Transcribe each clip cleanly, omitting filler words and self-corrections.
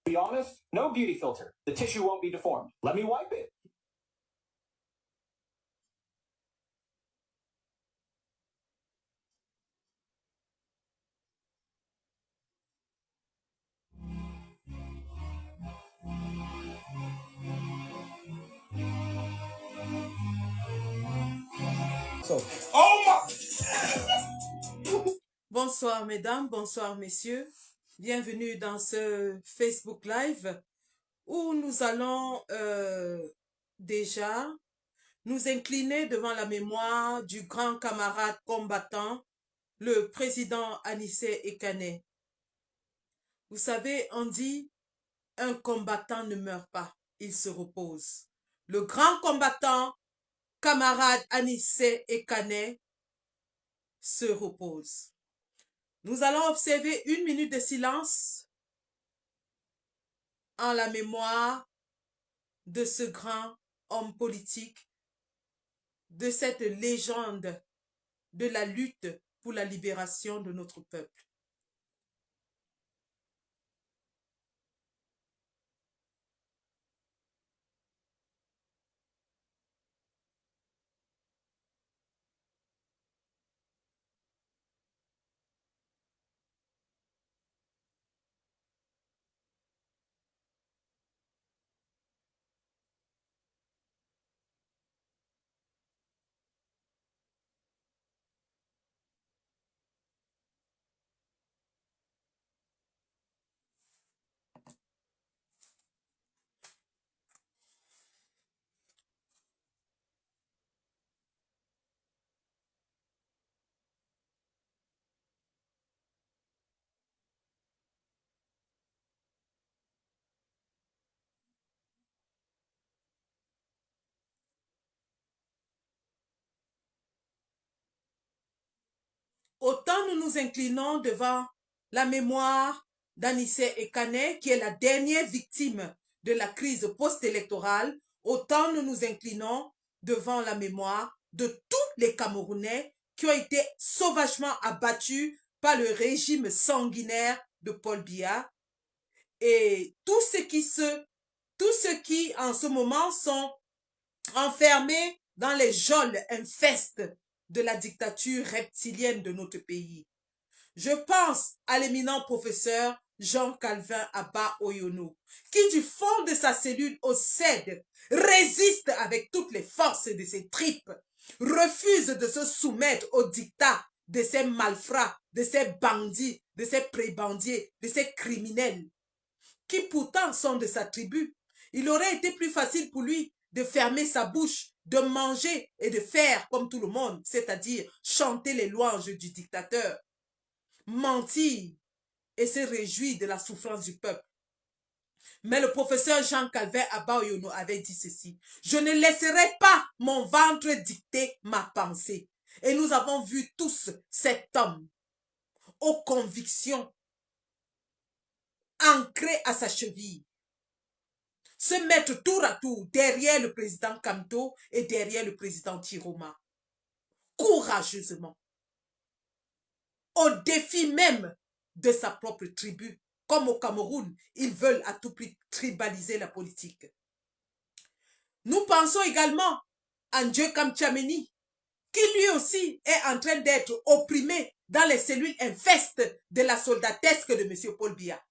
Be honest, no beauty filter. The tissue won't be deformed. Let me wipe it. Bonsoir mesdames, bonsoir messieurs. Bienvenue dans ce Facebook Live où nous allons déjà nous incliner devant la mémoire du grand camarade combattant, le président Anissé Ekane. Vous savez, on dit un combattant ne meurt pas, il se repose. Le grand combattant, camarade Anissé Ekane, se repose. Nous allons observer 1 minute de silence en la mémoire de ce grand homme politique, de cette légende de la lutte pour la libération de notre peuple. Autant nous nous inclinons devant la mémoire d'Anissé Ekane, qui est la dernière victime de la crise post-électorale, autant nous nous inclinons devant la mémoire de tous les Camerounais qui ont été sauvagement abattus par le régime sanguinaire de Paul Biya et tous ceux qui en ce moment sont enfermés dans les geôles infestes de la dictature reptilienne de notre pays. Je pense à l'éminent professeur Jean-Calvin Abba Oyono, qui du fond de sa cellule au CED résiste avec toutes les forces de ses tripes, refuse de se soumettre au dictat de ces malfrats, de ces bandits, de ces prébandiers, de ces criminels, qui pourtant sont de sa tribu. Il aurait été plus facile pour lui de fermer sa bouche, de manger et de faire comme tout le monde, c'est-à-dire chanter les louanges du dictateur, mentir et se réjouir de la souffrance du peuple. Mais le professeur Jean-Calvin Abba Oyono avait dit ceci: je ne laisserai pas mon ventre dicter ma pensée. Et nous avons vu tous cet homme aux convictions ancrées à sa cheville se mettre tour à tour derrière le président Kamto et derrière le président Tiroma, courageusement, au défi même de sa propre tribu. Comme au Cameroun, ils veulent à tout prix tribaliser la politique. Nous pensons également à Ndieu Kamtchameni, qui lui aussi est en train d'être opprimé dans les cellules infestes de la soldatesque de M. Paul Biya,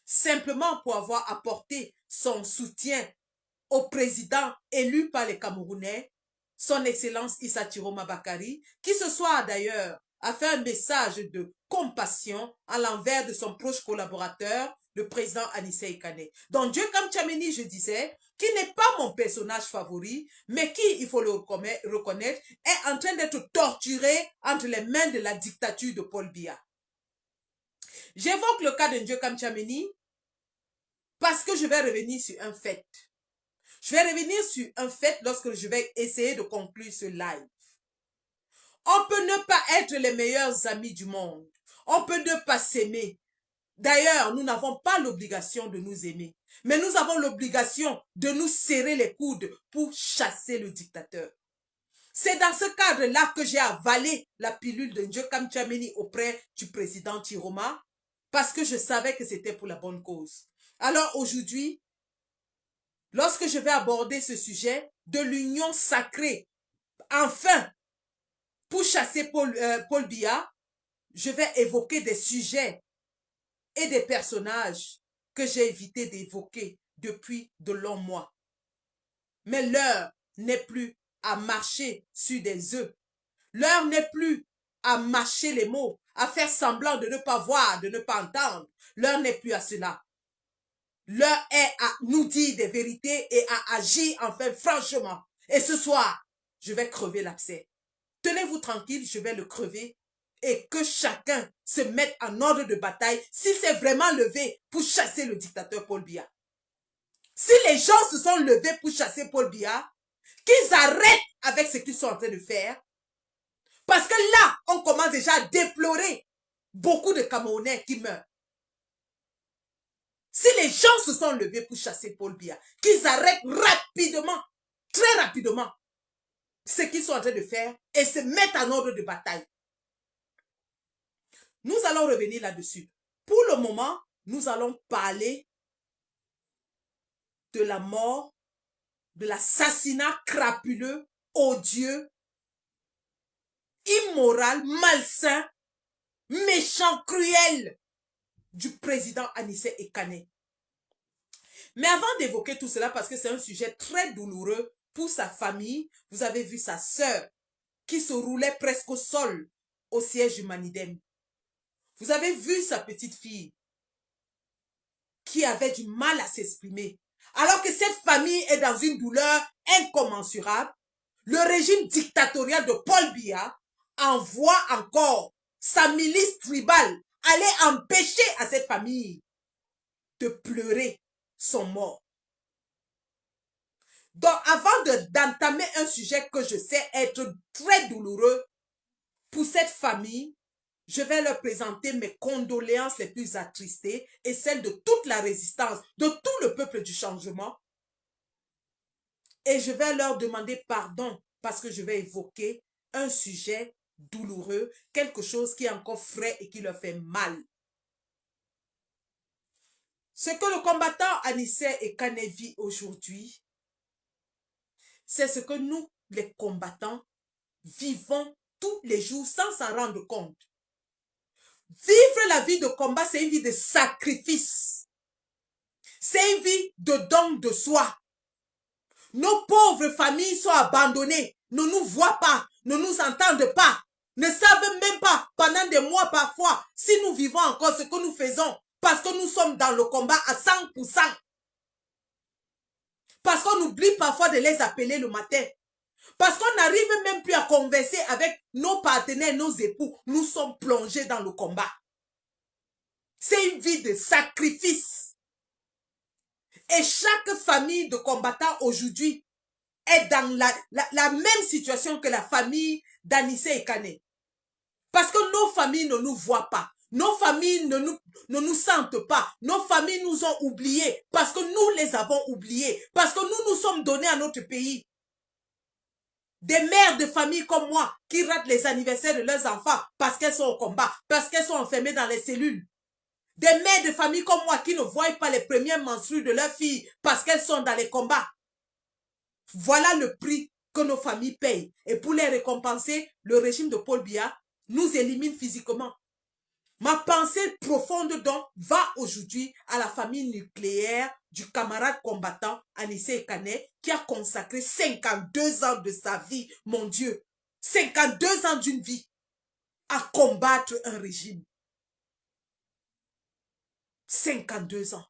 simplement pour avoir apporté son soutien au président élu par les Camerounais, son Excellence Issa Tiroma Bakari, qui ce soir d'ailleurs a fait un message de compassion à l'envers de son proche collaborateur, le président Anissé Ekane. Donc Ndieu Kamtchameni, je disais, qui n'est pas mon personnage favori, mais qui, il faut le reconnaître, est en train d'être torturé entre les mains de la dictature de Paul Biya. J'évoque le cas de Ndieu Kamtchameni parce que je vais revenir sur un fait. Je vais revenir sur un fait lorsque je vais essayer de conclure ce live. On peut ne pas être les meilleurs amis du monde. On peut ne pas s'aimer. D'ailleurs, nous n'avons pas l'obligation de nous aimer. Mais nous avons l'obligation de nous serrer les coudes pour chasser le dictateur. C'est dans ce cadre-là que j'ai avalé la pilule de Ndieu Kamtchameni auprès du président Tiroma, parce que je savais que c'était pour la bonne cause. Alors aujourd'hui, lorsque je vais aborder ce sujet de l'union sacrée, enfin, pour chasser Paul Biya, je vais évoquer des sujets et des personnages que j'ai évité d'évoquer depuis de longs mois. Mais l'heure n'est plus à marcher sur des œufs. L'heure n'est plus à mâcher les mots, à faire semblant de ne pas voir, de ne pas entendre. L'heure n'est plus à cela. L'heure est à nous dire des vérités et à agir enfin franchement. Et ce soir, je vais crever l'abcès. Tenez-vous tranquille, je vais le crever et que chacun se mette en ordre de bataille s'il s'est vraiment levé pour chasser le dictateur Paul Biya. Si les gens se sont levés pour chasser Paul Biya, qu'ils arrêtent avec ce qu'ils sont en train de faire. Parce que là, on commence déjà à déplorer beaucoup de Camerounais qui meurent. Si les gens se sont levés pour chasser Paul Biya, qu'ils arrêtent rapidement, très rapidement, ce qu'ils sont en train de faire et se mettent en ordre de bataille. Nous allons revenir là-dessus. Pour le moment, nous allons parler de la mort, de l'assassinat crapuleux, odieux, immoral, malsain, méchant, cruel du président Anissé Ekane. Mais avant d'évoquer tout cela, parce que c'est un sujet très douloureux pour sa famille, vous avez vu sa sœur qui se roulait presque au sol au siège du Manidem. Vous avez vu sa petite fille qui avait du mal à s'exprimer. Alors que cette famille est dans une douleur incommensurable, le régime dictatorial de Paul Biya envoie encore sa milice tribale aller empêcher à cette famille de pleurer son mort. Donc, avant d'entamer un sujet que je sais être très douloureux pour cette famille, je vais leur présenter mes condoléances les plus attristées et celles de toute la résistance, de tout le peuple du changement. Et je vais leur demander pardon parce que je vais évoquer un sujet douloureux, quelque chose qui est encore frais et qui leur fait mal. Ce que le combattant Anissé Ekane vit aujourd'hui, c'est ce que nous, les combattants, vivons tous les jours sans s'en rendre compte. Vivre la vie de combat, c'est une vie de sacrifice. C'est une vie de don de soi. Nos pauvres familles sont abandonnées, ne nous voient pas, ne nous entendent pas, ne savent même pas pendant des mois parfois si nous vivons encore ce que nous faisons parce que nous sommes dans le combat à 100%. Parce qu'on oublie parfois de les appeler le matin. Parce qu'on n'arrive même plus à converser avec nos partenaires, nos époux. Nous sommes plongés dans le combat. C'est une vie de sacrifice. Et chaque famille de combattants aujourd'hui est dans la même situation que la famille d'Anissé Ekane. Parce que nos familles ne nous voient pas. Nos familles ne nous sentent pas. Nos familles nous ont oubliés parce que nous les avons oubliés. Parce que nous nous sommes donnés à notre pays. Des mères de famille comme moi qui ratent les anniversaires de leurs enfants parce qu'elles sont au combat, parce qu'elles sont enfermées dans les cellules. Des mères de famille comme moi qui ne voient pas les premières menstrues de leurs filles parce qu'elles sont dans les combats. Voilà le prix que nos familles payent. Et pour les récompenser, le régime de Paul Biya nous élimine physiquement. Ma pensée profonde donc va aujourd'hui à la famille nucléaire du camarade combattant Anissé Ekane qui a consacré 52 ans de sa vie, mon Dieu, 52 ans d'une vie à combattre un régime. 52 ans.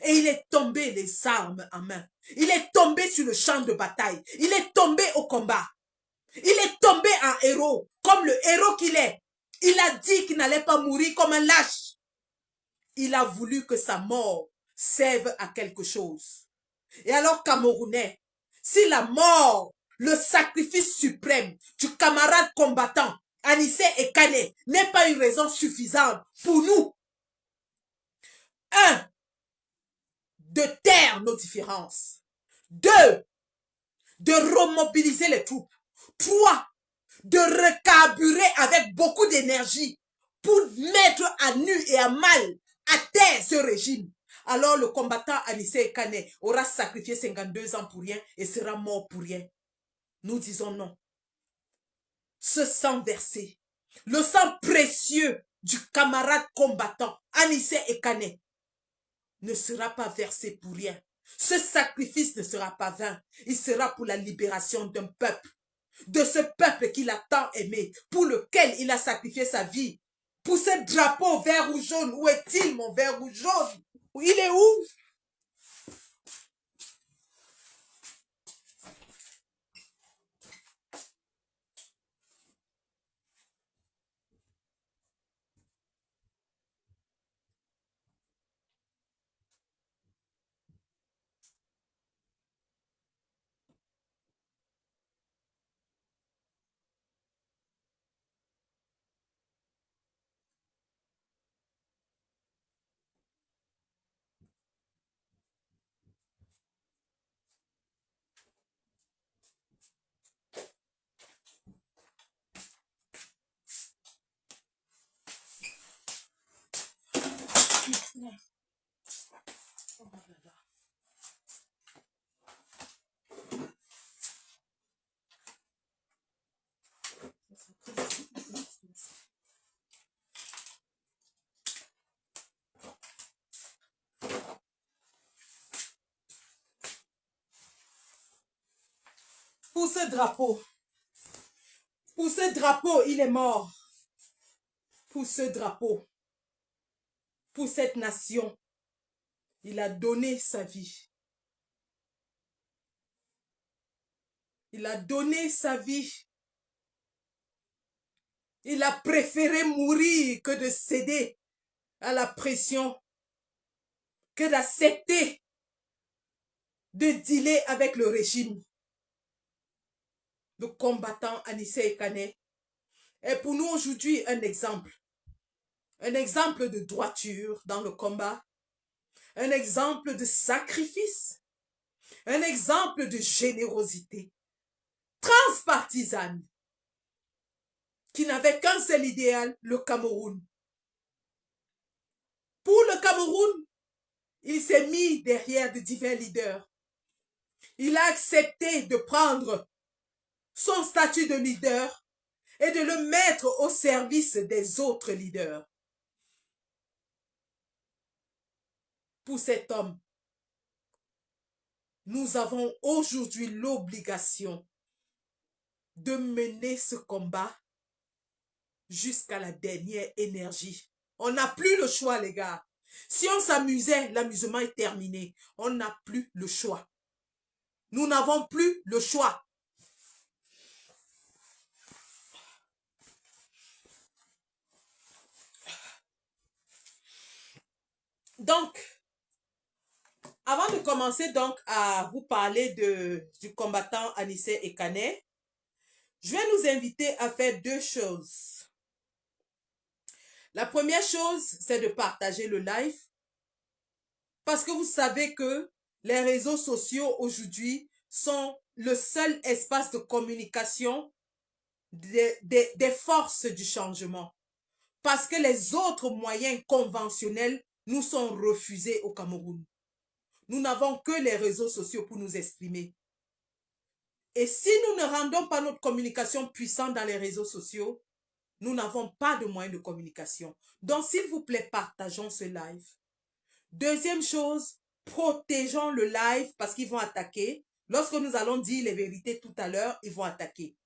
Et il est tombé les armes en main. Il est tombé sur le champ de bataille. Il est tombé au combat. Il est tombé en héros, comme le héros qu'il est. Il a dit qu'il n'allait pas mourir comme un lâche. Il a voulu que sa mort serve à quelque chose. Et alors, Camerounais, si la mort, le sacrifice suprême du camarade combattant Anissé Ekane n'est pas une raison suffisante pour nous, un, de taire nos différences. 2, de remobiliser les troupes. 3, de recarburer avec beaucoup d'énergie pour mettre à nu et à mal, à terre ce régime. Alors le combattant Anissé Ekane aura sacrifié 52 ans pour rien et sera mort pour rien. Nous disons non. Ce sang versé, le sang précieux du camarade combattant Anissé Ekane ne sera pas versé pour rien. Ce sacrifice ne sera pas vain. Il sera pour la libération d'un peuple. De ce peuple qu'il a tant aimé, pour lequel il a sacrifié sa vie. Pour ce drapeau vert ou jaune. Où est-il mon vert ou jaune? Il est où? Pour ce drapeau, il est mort. Pour ce drapeau, pour cette nation, il a donné sa vie. Il a donné sa vie. Il a préféré mourir que de céder à la pression, que d'accepter de dealer avec le régime. le combattant Anissé Ekane, est pour nous aujourd'hui un exemple. Un exemple de droiture dans le combat, un exemple de sacrifice, un exemple de générosité transpartisane qui n'avait qu'un seul idéal, le Cameroun. Pour le Cameroun, il s'est mis derrière de divers leaders. Il a accepté de prendre son statut de leader et de le mettre au service des autres leaders. Pour cet homme, nous avons aujourd'hui l'obligation de mener ce combat jusqu'à la dernière énergie. On n'a plus le choix, les gars. Si on s'amusait, l'amusement est terminé. On n'a plus le choix. Nous n'avons plus le choix. Donc, avant de commencer donc à vous parler du combattant Anissé Ekane, je vais nous inviter à faire deux choses. La première chose, c'est de partager le live. Parce que vous savez que les réseaux sociaux aujourd'hui sont le seul espace de communication des forces du changement. Parce que les autres moyens conventionnels nous sont refusés au Cameroun. Nous n'avons que les réseaux sociaux pour nous exprimer. Et si nous ne rendons pas notre communication puissante dans les réseaux sociaux, nous n'avons pas de moyens de communication. Donc, s'il vous plaît, partageons ce live. Deuxième chose, protégeons le live parce qu'ils vont attaquer. Lorsque nous allons dire les vérités tout à l'heure, ils vont attaquer.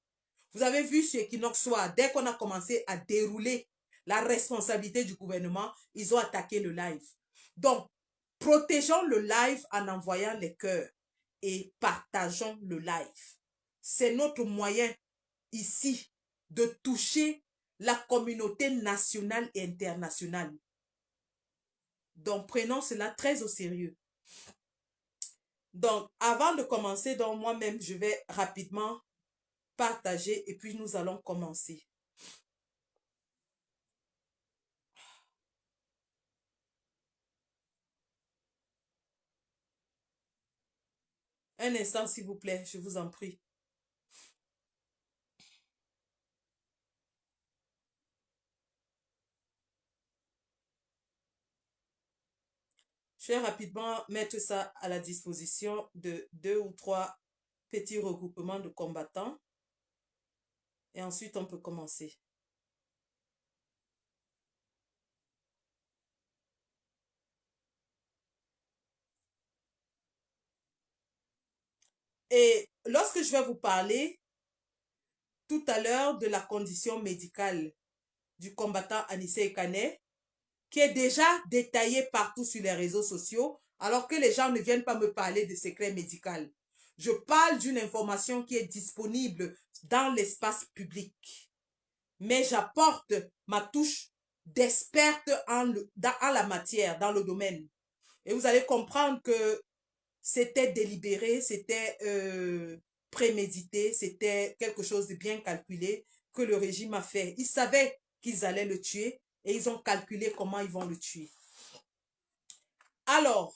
Vous avez vu sur Equinox Soir, dès qu'on a commencé à dérouler la responsabilité du gouvernement, ils ont attaqué le live. Donc, protégeons le live en envoyant les cœurs et partageons le live. C'est notre moyen ici de toucher la communauté nationale et internationale. Donc, prenons cela très au sérieux. Donc, avant de commencer, donc moi-même, je vais rapidement partager et puis nous allons commencer. Un instant, s'il vous plaît, je vous en prie. Je vais rapidement mettre ça à la disposition de 2 ou 3 petits regroupements de combattants. Et ensuite, on peut commencer. Et lorsque je vais vous parler tout à l'heure de la condition médicale du combattant Anissé Ekane, qui est déjà détaillée partout sur les réseaux sociaux, alors que les gens ne viennent pas me parler de secret médical. Je parle d'une information qui est disponible dans l'espace public. Mais j'apporte ma touche d'experte en la matière, dans le domaine. Et vous allez comprendre que c'était délibéré, c'était prémédité, c'était quelque chose de bien calculé que le régime a fait. Ils savaient qu'ils allaient le tuer et ils ont calculé comment ils vont le tuer. Alors,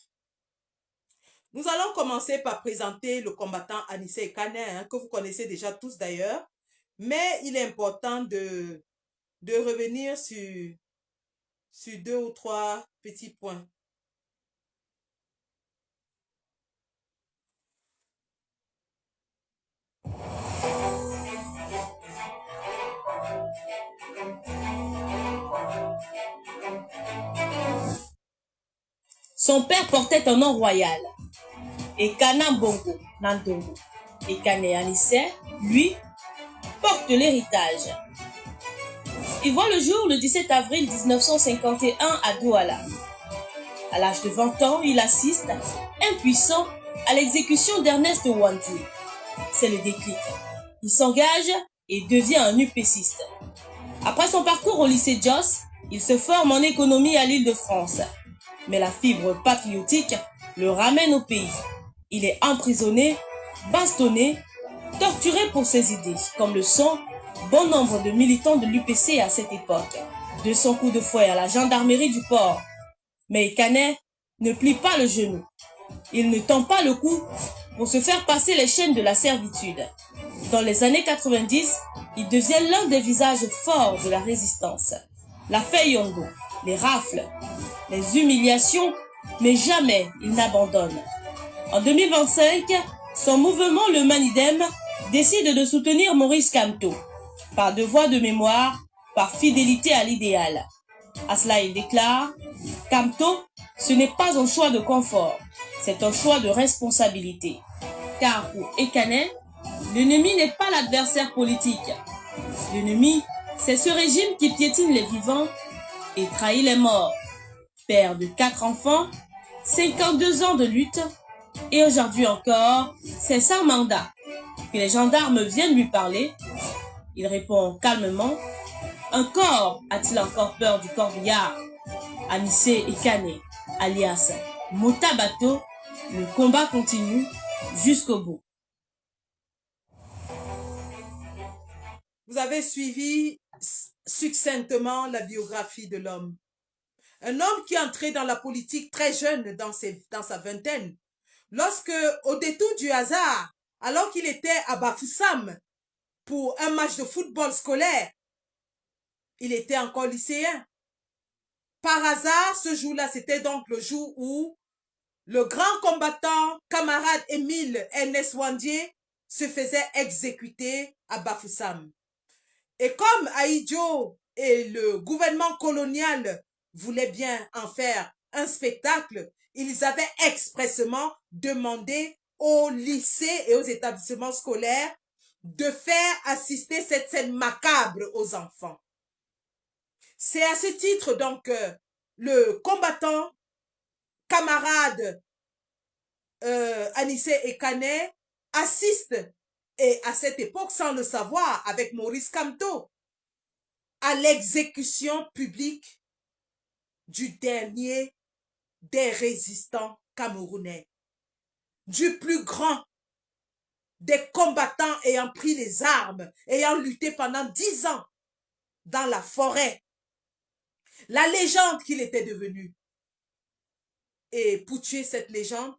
nous allons commencer par présenter le combattant Anissé Ekane, hein, que vous connaissez déjà tous d'ailleurs. Mais il est important de revenir sur 2 ou 3 petits points. Son père portait un nom royal. Ekana Bongo Nandongo. Ekane Anissé, lui, porte l'héritage. Il voit le jour le 17 avril 1951 à Douala. À l'âge de 20 ans, il assiste, impuissant, à l'exécution d'Ernest Ouandié. C'est le déclic. Il s'engage et devient un UPCiste. Après son parcours au lycée Jos, il se forme en économie à l'Île-de-France. Mais la fibre patriotique le ramène au pays. Il est emprisonné, bastonné, torturé pour ses idées, comme le sont bon nombre de militants de l'UPC à cette époque. De son coup de fouet à la gendarmerie du port. Mais Ekane ne plie pas le genou. Il ne tend pas le cou pour se faire passer les chaînes de la servitude. Dans les années 90, il devient l'un des visages forts de la résistance. La Fayongo, les rafles, les humiliations, mais jamais il n'abandonne. En 2025, son mouvement Le Manidem décide de soutenir Maurice Kamto, par devoir de mémoire, par fidélité à l'idéal. À cela, il déclare « Kamto, ce n'est pas un choix de confort, c'est un choix de responsabilité. Car pour Ekane, l'ennemi n'est pas l'adversaire politique. L'ennemi, c'est ce régime qui piétine les vivants et trahit les morts. Père de 4 enfants, 52 ans de lutte, et aujourd'hui encore, c'est sans mandat que les gendarmes viennent lui parler. Il répond calmement. Encore a-t-il encore peur du corbillard? Anissé Ekane, alias Motabato, le combat continue jusqu'au bout. Vous avez suivi succinctement la biographie de l'homme. Un homme qui est entré dans la politique très jeune, dans sa vingtaine, lorsque, au détour du hasard, alors qu'il était à Bafoussam pour un match de football scolaire, il était encore lycéen. Par hasard, ce jour-là, c'était donc le jour où le grand combattant, camarade Émile Ernest Wandier, se faisait exécuter à Bafoussam. Et comme Ahidjo et le gouvernement colonial voulaient bien en faire un spectacle, ils avaient expressément demandé aux lycées et aux établissements scolaires de faire assister cette scène macabre aux enfants. C'est à ce titre donc que le combattant, camarade Anissé Ekane assiste, et à cette époque sans le savoir, avec Maurice Kamto, à l'exécution publique du dernier des résistants camerounais, du plus grand des combattants ayant pris les armes, ayant lutté pendant 10 ans dans la forêt. La légende qu'il était devenu. Et pour tuer cette légende,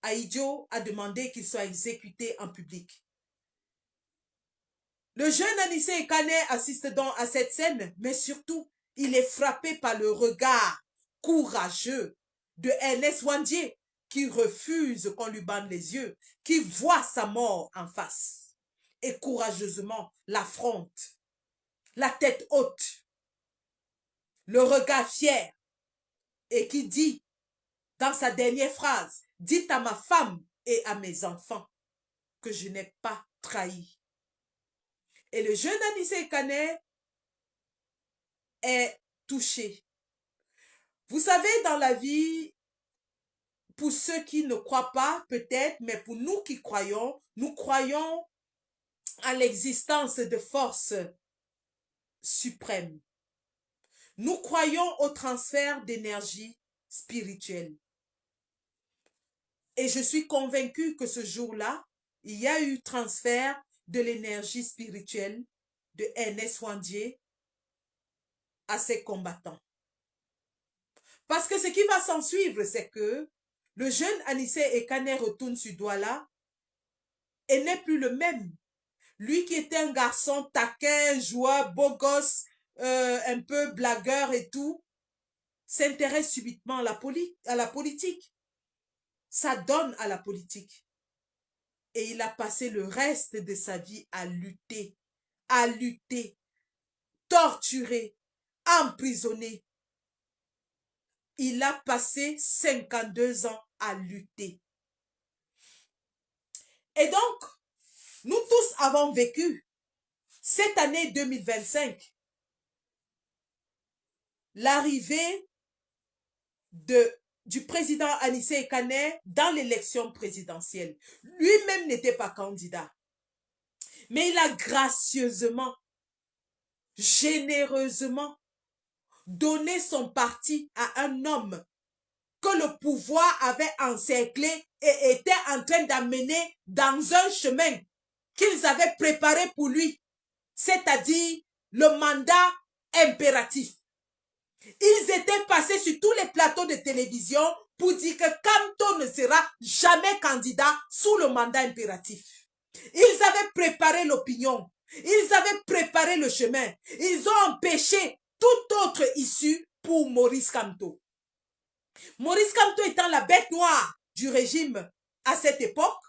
Ahidjo a demandé qu'il soit exécuté en public. Le jeune Anissé Ekane assiste donc à cette scène, mais surtout, il est frappé par le regard courageux de Ernest Wandier, qui refuse qu'on lui bande les yeux, qui voit sa mort en face et courageusement l'affronte, la tête haute, le regard fier, et qui dit dans sa dernière phrase, « Dites à ma femme et à mes enfants que je n'ai pas trahi. » Et le jeune Anissé Ekane est touché. Vous savez, dans la vie, pour ceux qui ne croient pas, peut-être, mais pour nous qui croyons, nous croyons à l'existence de forces suprêmes. Nous croyons au transfert d'énergie spirituelle. Et je suis convaincue que ce jour-là, il y a eu transfert de l'énergie spirituelle de Ernest Wandier à ses combattants. Parce que ce qui va s'en suivre, c'est que le jeune Anissé Ekane retourne sur Douala et n'est plus le même. Lui qui était un garçon taquin, joueur, beau gosse, un peu blagueur et tout, s'intéresse subitement à la politique. Ça donne à la politique. Et il a passé le reste de sa vie à lutter, torturer, emprisonner. Il a passé 52 ans à lutter. Et donc, nous tous avons vécu cette année 2025 l'arrivée du président Anissé Ekane dans l'élection présidentielle. Lui-même n'était pas candidat. Mais il a gracieusement, généreusement donné son parti à un homme que le pouvoir avait encerclé et était en train d'amener dans un chemin qu'ils avaient préparé pour lui, c'est-à-dire le mandat impératif. Ils étaient passés sur tous les plateaux de télévision pour dire que Kamto ne sera jamais candidat sous le mandat impératif. Ils avaient préparé l'opinion. Ils avaient préparé le chemin. Ils ont empêché toute autre issue pour Maurice Kamto. Maurice Kamto étant la bête noire du régime à cette époque,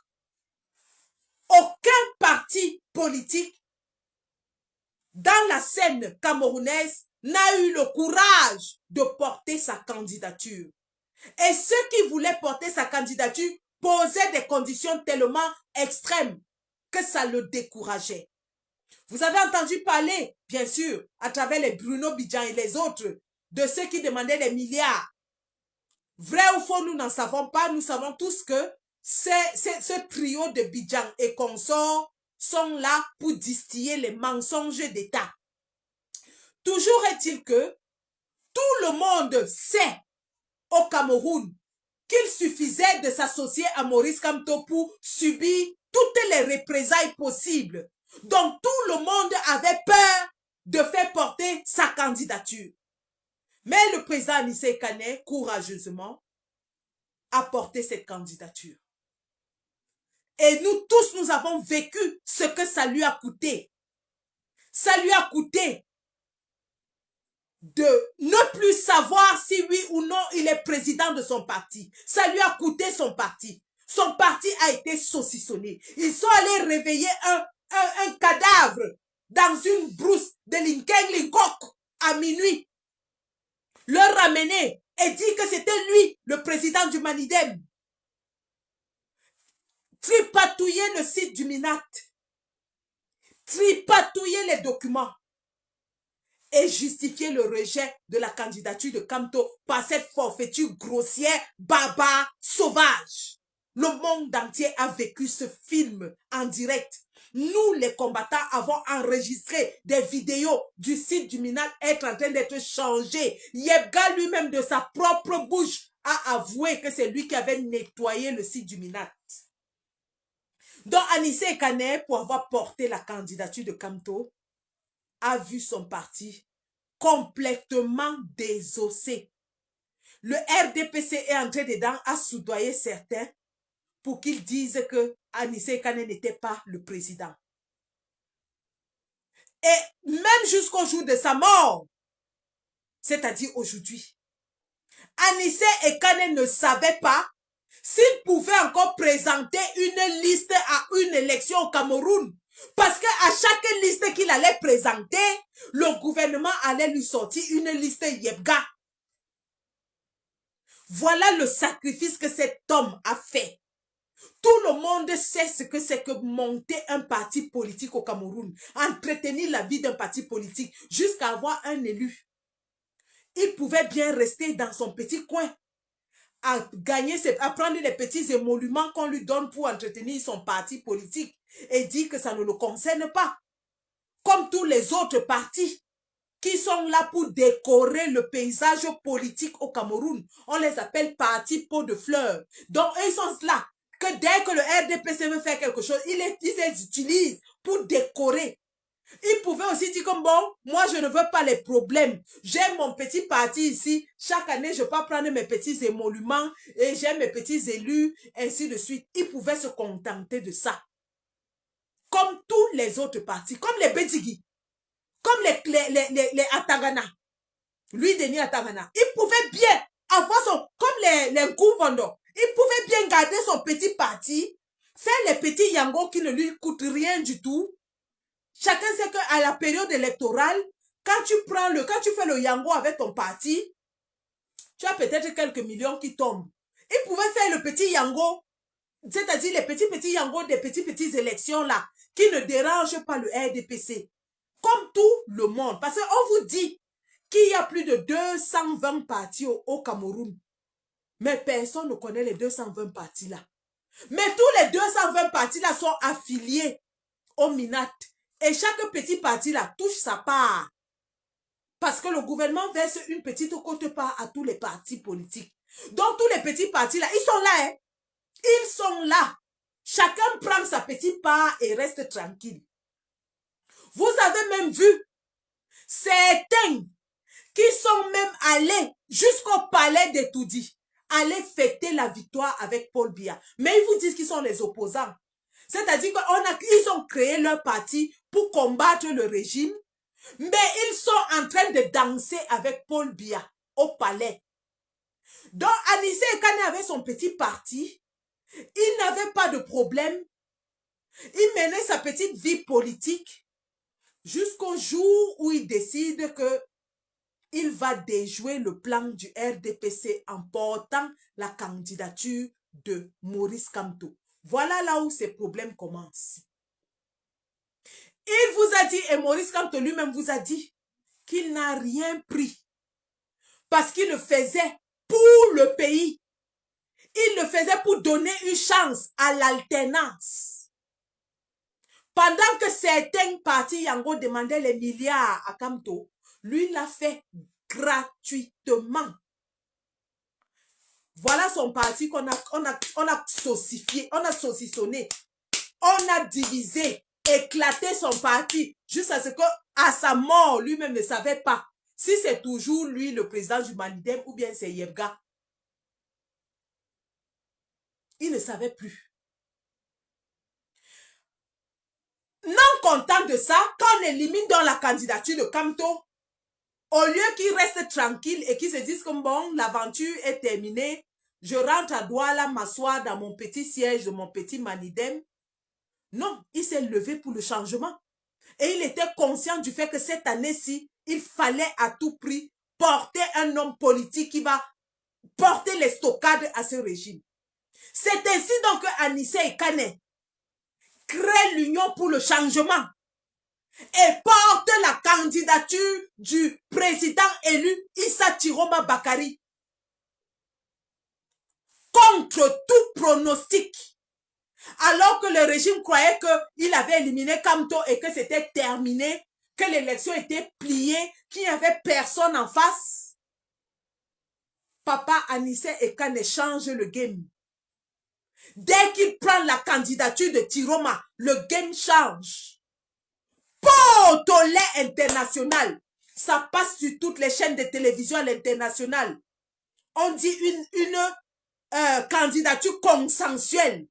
aucun parti politique dans la scène camerounaise n'a eu le courage de porter sa candidature. Et ceux qui voulaient porter sa candidature posaient des conditions tellement extrêmes que ça le décourageait. Vous avez entendu parler, bien sûr, à travers les Bruno Bidjan et les autres, de ceux qui demandaient des milliards. Vrai ou faux, nous n'en savons pas. Nous savons tous que ce trio de Bidjan et consorts sont là pour distiller les mensonges d'État. Toujours est-il que tout le monde sait au Cameroun qu'il suffisait de s'associer à Maurice Kamto pour subir toutes les représailles possibles. Donc tout le monde avait peur de faire porter sa candidature. Mais le président Anissé Kane, courageusement, a porté cette candidature. Et nous tous, nous avons vécu ce que ça lui a coûté. Ça lui a coûté de ne plus savoir si oui ou non il est président de son parti. Ça lui a coûté son parti. Son parti a été saucissonné. Ils sont allés réveiller un cadavre dans une brousse de Linkeng-Linkok à minuit. Le ramener et dire que c'était lui, le président du Manidem. Tripatouiller le site du Minat. Tripatouiller les documents. Et justifier le rejet de la candidature de Kamto par cette forfaiture grossière, barbare, sauvage. Le monde entier a vécu ce film en direct. Nous, les combattants, avons enregistré des vidéos du site du Minat être en train d'être changé. Yebga lui-même de sa propre bouche a avoué que c'est lui qui avait nettoyé le site du Minat. Donc Anissé Kane, pour avoir porté la candidature de Kamto, a vu son parti complètement désossé. Le RDPC est entré dedans à soudoyer certains pour qu'ils disent que Anissé Kane n'était pas le président. Et même jusqu'au jour de sa mort, c'est-à-dire aujourd'hui, Anissé et Kane ne savaient pas s'ils pouvaient encore présenter une liste à une élection au Cameroun. Parce qu'à chaque liste qu'il allait présenter, le gouvernement allait lui sortir une liste Yebga. Voilà le sacrifice que cet homme a fait. Tout le monde sait ce que c'est que monter un parti politique au Cameroun, entretenir la vie d'un parti politique jusqu'à avoir un élu. Il pouvait bien rester dans son petit coin, à prendre les petits émoluments qu'on lui donne pour entretenir son parti politique et dire que ça ne le concerne pas. Comme tous les autres partis qui sont là pour décorer le paysage politique au Cameroun. On les appelle partis pot de fleurs. Donc, ils sont là. Que dès que le RDPC veut faire quelque chose, ils les utilisent pour décorer. Ils pouvaient aussi dire comme bon, moi je ne veux pas les problèmes. J'ai mon petit parti ici. Chaque année, je peux prendre mes petits émoluments et j'ai mes petits élus, ainsi de suite. Ils pouvaient se contenter de ça. Comme tous les autres partis, comme les Bédigui, comme les Atangana. Lui, Denis Atangana. Il pouvait bien avoir son, comme les Gouvando. Il pouvait bien garder son petit parti, faire les petits yango qui ne lui coûtent rien du tout. Chacun sait qu'à la période électorale, quand tu fais le yango avec ton parti, tu as peut-être quelques millions qui tombent. Il pouvait faire le petit yango, c'est-à-dire les petits yango des petites élections là, qui ne dérangent pas le RDPC. Comme tout le monde. Parce qu'on vous dit qu'il y a plus de 220 partis au Cameroun. Mais personne ne connaît les 220 partis là. Mais tous les 220 partis là sont affiliés au Minat. Et chaque petit parti là touche sa part. Parce que le gouvernement verse une petite quote-part à tous les partis politiques. Donc tous les petits partis là, ils sont là. Hein? Ils sont là. Chacun prend sa petite part et reste tranquille. Vous avez même vu certains qui sont même allés jusqu'au palais de Toudi, aller fêter la victoire avec Paul Biya. Mais ils vous disent qu'ils sont les opposants. C'est-à-dire qu'ils ont créé leur parti pour combattre le régime, mais ils sont en train de danser avec Paul Biya au palais. Donc, Anissé Ekane avait son petit parti. Il n'avait pas de problème. Il menait sa petite vie politique jusqu'au jour où il décide que il va déjouer le plan du RDPC en portant la candidature de Maurice Kamto. Voilà là où ces problèmes commencent. Il vous a dit, et Maurice Kamto lui-même vous a dit, qu'il n'a rien pris parce qu'il le faisait pour le pays. Il le faisait pour donner une chance à l'alternance. Pendant que certains partis Yango demandaient les milliards à Kamto, lui l'a fait gratuitement. Voilà son parti qu'on a saucifié, on a saucissonné, on a divisé, éclaté son parti jusqu'à ce que, à sa mort, lui-même ne savait pas si c'est toujours lui le président du Manidem ou bien c'est Yebga. Il ne savait plus. Non content de ça, quand on élimine dans la candidature de Kamto, au lieu qu'il reste tranquille et qu'il se dise que bon, l'aventure est terminée, je rentre à Douala m'asseoir dans mon petit siège de mon petit Manidem. Non, il s'est levé pour le changement. Et il était conscient du fait que cette année-ci, il fallait à tout prix porter un homme politique qui va porter les stockades à ce régime. C'est ainsi donc que Anissé Ekane crée l'Union pour le changement et porte la candidature du président élu Issa Chiroma Bakari contre tout pronostic. Alors que le régime croyait qu'il avait éliminé Kamto et que c'était terminé, que l'élection était pliée, qu'il n'y avait personne en face. Papa Anissé Ekane change le game. Dès qu'il prend la candidature de Chiroma, le game change. Potolé international. Ça passe sur toutes les chaînes de télévision à l'international. On dit une candidature consensuelle.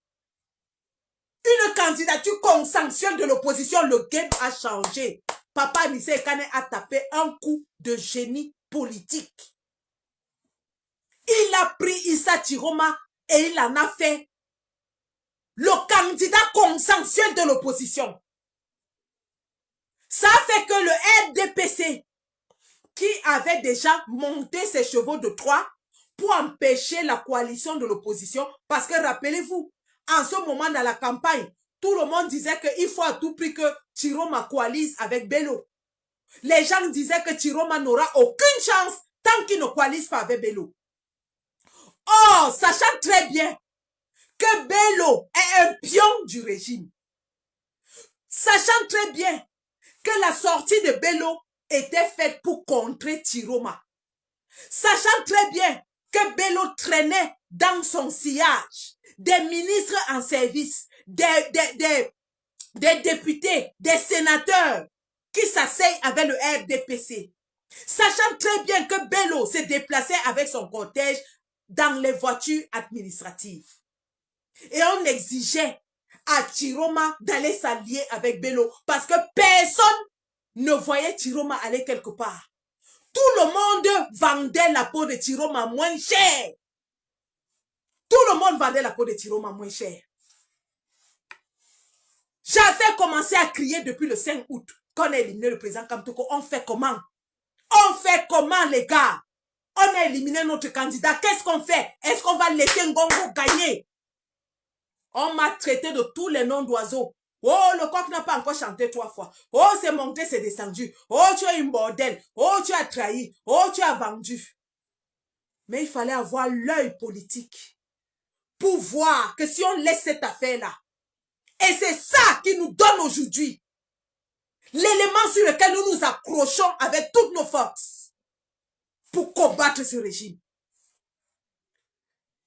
Une candidature consensuelle de l'opposition. Le game a changé. Papa Anissé Ekane a tapé un coup de génie politique. Il a pris Issa Chiroma et il en a fait le candidat consensuel de l'opposition. Ça fait que le RDPC, qui avait déjà monté ses chevaux de Troie pour empêcher la coalition de l'opposition, parce que rappelez-vous, en ce moment dans la campagne, tout le monde disait qu'il faut à tout prix que Chiroma coalise avec Bello. Les gens disaient que Chiroma n'aura aucune chance tant qu'il ne coalise pas avec Bello. Or, sachant très bien que Bello est un pion du régime, sachant très bien que la sortie de Bello était faite pour contrer Chiroma, sachant très bien que Bello traînait dans son sillage des ministres en service, des députés, des sénateurs qui s'asseyent avec le RDPC, sachant très bien que Bello se déplaçait avec son cortège dans les voitures administratives. Et on exigeait à Chiroma d'aller s'allier avec Bello parce que personne ne voyait Chiroma aller quelque part. Tout le monde vendait la peau de Chiroma moins cher. Tout le monde vendait la peau de Chiroma moins cher. J'avais commencé à crier depuis le 5 août quand on a éliminé le président Kamtoko. On fait comment? On fait comment, les gars? On a éliminé notre candidat. Qu'est-ce qu'on fait? Est-ce qu'on va laisser Ngongo gagner? On m'a traité de tous les noms d'oiseaux. Oh, le coq n'a pas encore chanté 3 fois. Oh, c'est monté, c'est descendu. Oh, tu es une bordel. Oh, tu as trahi. Oh, tu as vendu. Mais il fallait avoir l'œil politique pour voir que si on laisse cette affaire-là, et c'est ça qui nous donne aujourd'hui l'élément sur lequel nous nous accrochons avec toutes nos forces pour combattre ce régime.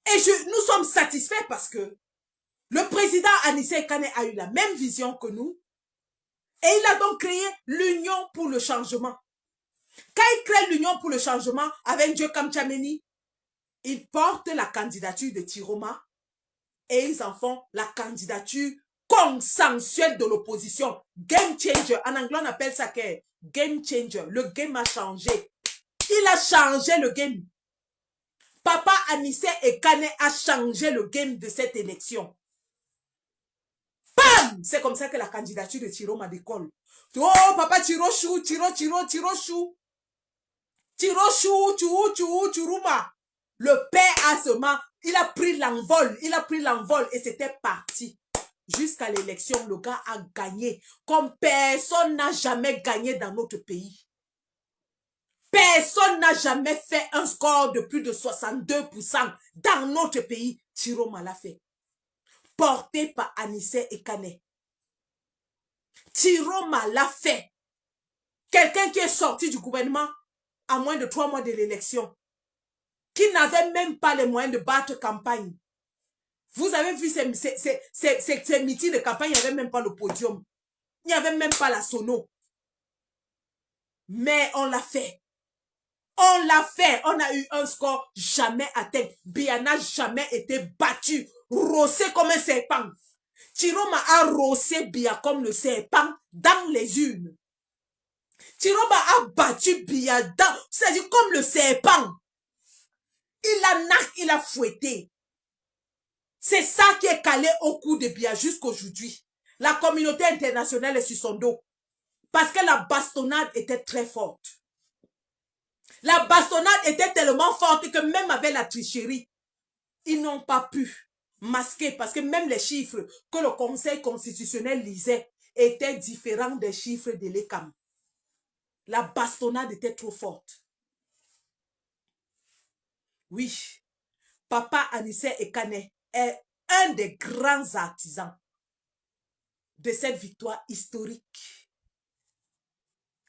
Et nous sommes satisfaits parce que Le président Anissé Kane a eu la même vision que nous et il a donc créé l'Union pour le changement. Quand il crée l'Union pour le changement avec Dieu Kamchameni, ils portent la candidature de Tiroma et ils en font la candidature consensuelle de l'opposition. Game changer. En anglais, on appelle ça game changer. Le game a changé. Il a changé le game. Papa Anissé Kane a changé le game de cette élection. Bam! C'est comme ça que la candidature de Tiroma décolle. Oh, papa Tiro chou, Tiro chou. Tiro chou, Churuma. Le père a seulement, il a pris l'envol et c'était parti. Jusqu'à l'élection, le gars a gagné comme personne n'a jamais gagné dans notre pays. Personne n'a jamais fait un score de plus de 62% dans notre pays. Tiroma l'a fait. Porté par Anissé Kane. Tiroma l'a fait. Quelqu'un qui est sorti du gouvernement à moins de 3 mois de l'élection, qui n'avait même pas les moyens de battre campagne. Vous avez vu ces meetings de campagne, il n'y avait même pas le podium. Il n'y avait même pas la sono. Mais on l'a fait. On l'a fait. On a eu un score jamais atteint. Biya n'a jamais été battu. Rossé comme un serpent. Tiroma a rossé Biya comme le serpent dans les urnes. Tiroma a battu Biya dans, c'est-à-dire comme le serpent. Il a fouetté. C'est ça qui est calé au cou de Biya jusqu'aujourd'hui. La communauté internationale est sur son dos. Parce que la bastonnade était très forte. La bastonnade était tellement forte que même avec la tricherie, ils n'ont pas pu masquer. Parce que même les chiffres que le Conseil constitutionnel lisait étaient différents des chiffres de l'ECAM. La bastonnade était trop forte. Oui, Papa Anissé Kane est un des grands artisans de cette victoire historique.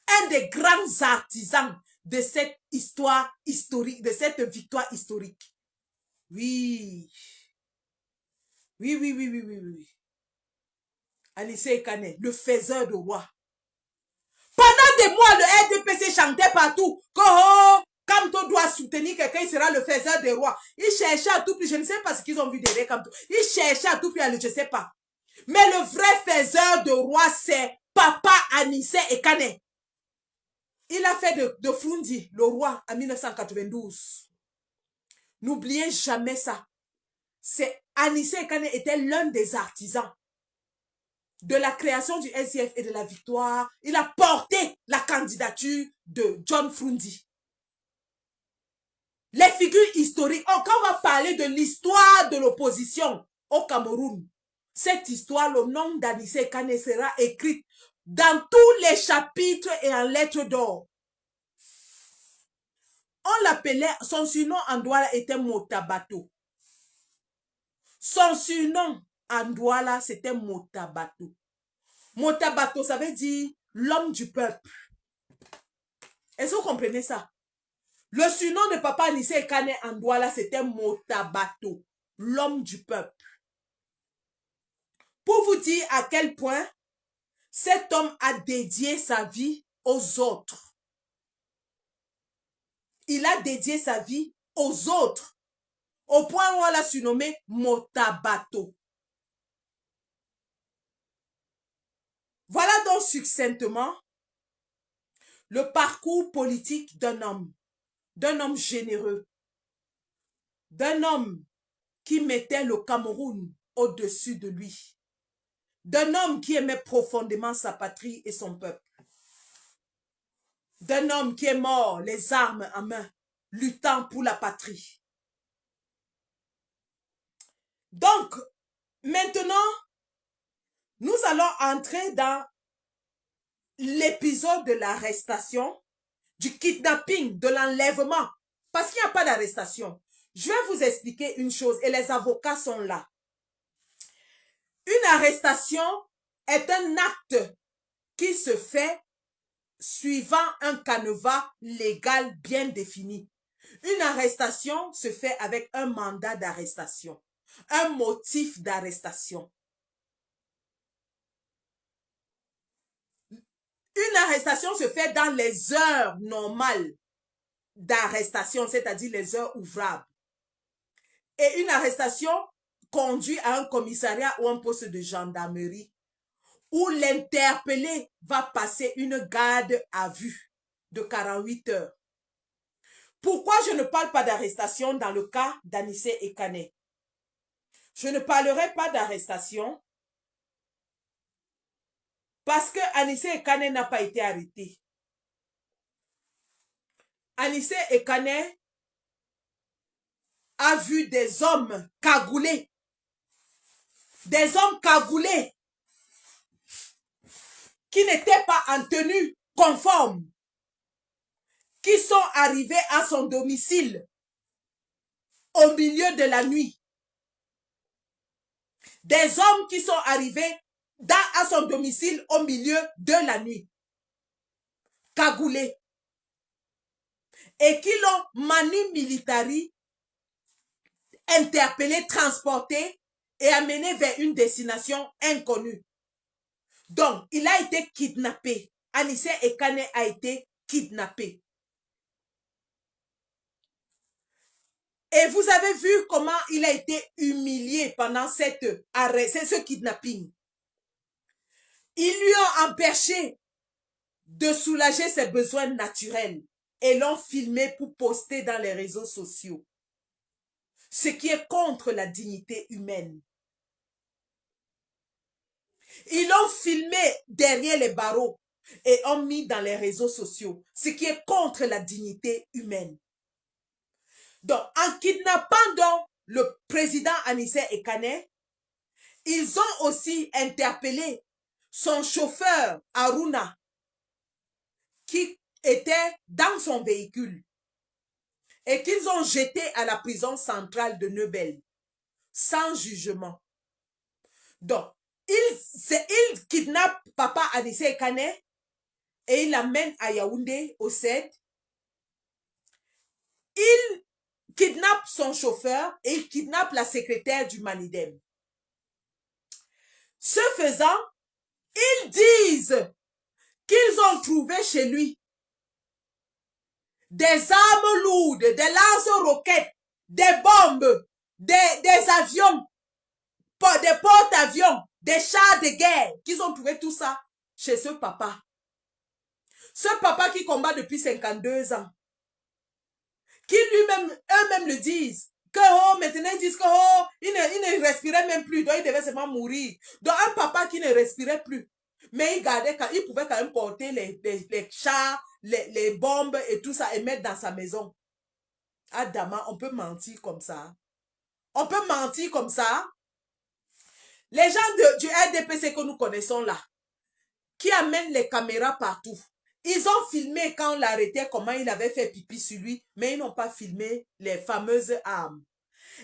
Un des grands artisans de cette histoire historique, de cette victoire historique. Oui. Oui. Anissé Kane, le faiseur de roi. Pendant des mois, le RDPC chantait partout que Kamto doit soutenir quelqu'un, il sera le faiseur des rois. Il cherchait à tout prix, je ne sais pas ce qu'ils ont vu derrière Kamto. Il cherchait à tout prix, je ne sais pas. Mais le vrai faiseur de roi, c'est Papa Anissé Kane. Il a fait de Frundi le roi en 1992. N'oubliez jamais ça. C'est Anissé Kane était l'un des artisans de la création du SDF et de la victoire. Il a porté la candidature de John Frundi. Les figures historiques, quand on va parler de l'histoire de l'opposition au Cameroun, cette histoire, le nom d'Anissé Kane sera écrite dans tous les chapitres et en lettres d'or. On l'appelait, son surnom en Douala était Motabato. Son surnom en Douala, c'était Motabato. Motabato, ça veut dire l'homme du peuple. Est-ce que vous comprenez ça? Le surnom de Papa Anissé Kane en Douala, c'était Motabato, l'homme du peuple. Pour vous dire à quel point cet homme a dédié sa vie aux autres. Il a dédié sa vie aux autres. Au point où on l'a surnommé Motabato. Voilà donc succinctement le parcours politique d'un homme généreux, d'un homme qui mettait le Cameroun au-dessus de lui, d'un homme qui aimait profondément sa patrie et son peuple, d'un homme qui est mort les armes en main, luttant pour la patrie. Donc, maintenant, nous allons entrer dans l'épisode de l'arrestation, du kidnapping, de l'enlèvement. Parce qu'il n'y a pas d'arrestation. Je vais vous expliquer une chose et les avocats sont là. Une arrestation est un acte qui se fait suivant un canevas légal bien défini. Une arrestation se fait avec un mandat d'arrestation. un motif d'arrestation. Une arrestation se fait dans les heures normales d'arrestation, c'est-à-dire les heures ouvrables. Et une arrestation conduit à un commissariat ou un poste de gendarmerie où l'interpellé va passer une garde à vue de 48 heures. Pourquoi je ne parle pas d'arrestation dans le cas d'Anissé Ekane? Je ne parlerai pas d'arrestation parce que Anissé Ekane n'a pas été arrêté. Anissé Ekane a vu des hommes cagoulés. Des hommes cagoulés qui n'étaient pas en tenue conforme, qui sont arrivés à son domicile au milieu de la nuit. Des hommes qui sont arrivés à son domicile au milieu de la nuit, cagoulés, et qui l'ont manu militari, interpellé, transporté et amené vers une destination inconnue. Donc, il a été kidnappé. Anissé Ekane a été kidnappé. Et vous avez vu comment il a été humilié pendant ce kidnapping. Ils lui ont empêché de soulager ses besoins naturels et l'ont filmé pour poster dans les réseaux sociaux. Ce qui est contre la dignité humaine. Ils l'ont filmé derrière les barreaux et ont mis dans les réseaux sociaux, ce qui est contre la dignité humaine. Donc, en kidnappant donc le président Anissé Ekane, ils ont aussi interpellé son chauffeur Aruna, qui était dans son véhicule, et qu'ils ont jeté à la prison centrale de Neubel, sans jugement. Donc, il kidnappe papa Anissé Ekane et il l'amène à Yaoundé, au CED. Il kidnappe son chauffeur et il kidnappe la secrétaire du Manidem. Ce faisant, ils disent qu'ils ont trouvé chez lui des armes lourdes, des lance-roquettes, des bombes, des avions, des porte-avions, des chars de guerre, qu'ils ont trouvé tout ça chez ce papa. Ce papa qui combat depuis 52 ans. Qui lui-même, eux-mêmes le disent. Que oh, maintenant ils disent que oh, il ne respirait même plus, donc il devait seulement mourir. Donc un papa qui ne respirait plus. Mais il pouvait quand même porter les chars, les bombes et tout ça et mettre dans sa maison. Adama, on peut mentir comme ça. On peut mentir comme ça. Les gens du RDPC que nous connaissons là, qui amènent les caméras partout. Ils ont filmé quand on l'arrêtait, comment il avait fait pipi sur lui, mais ils n'ont pas filmé les fameuses armes.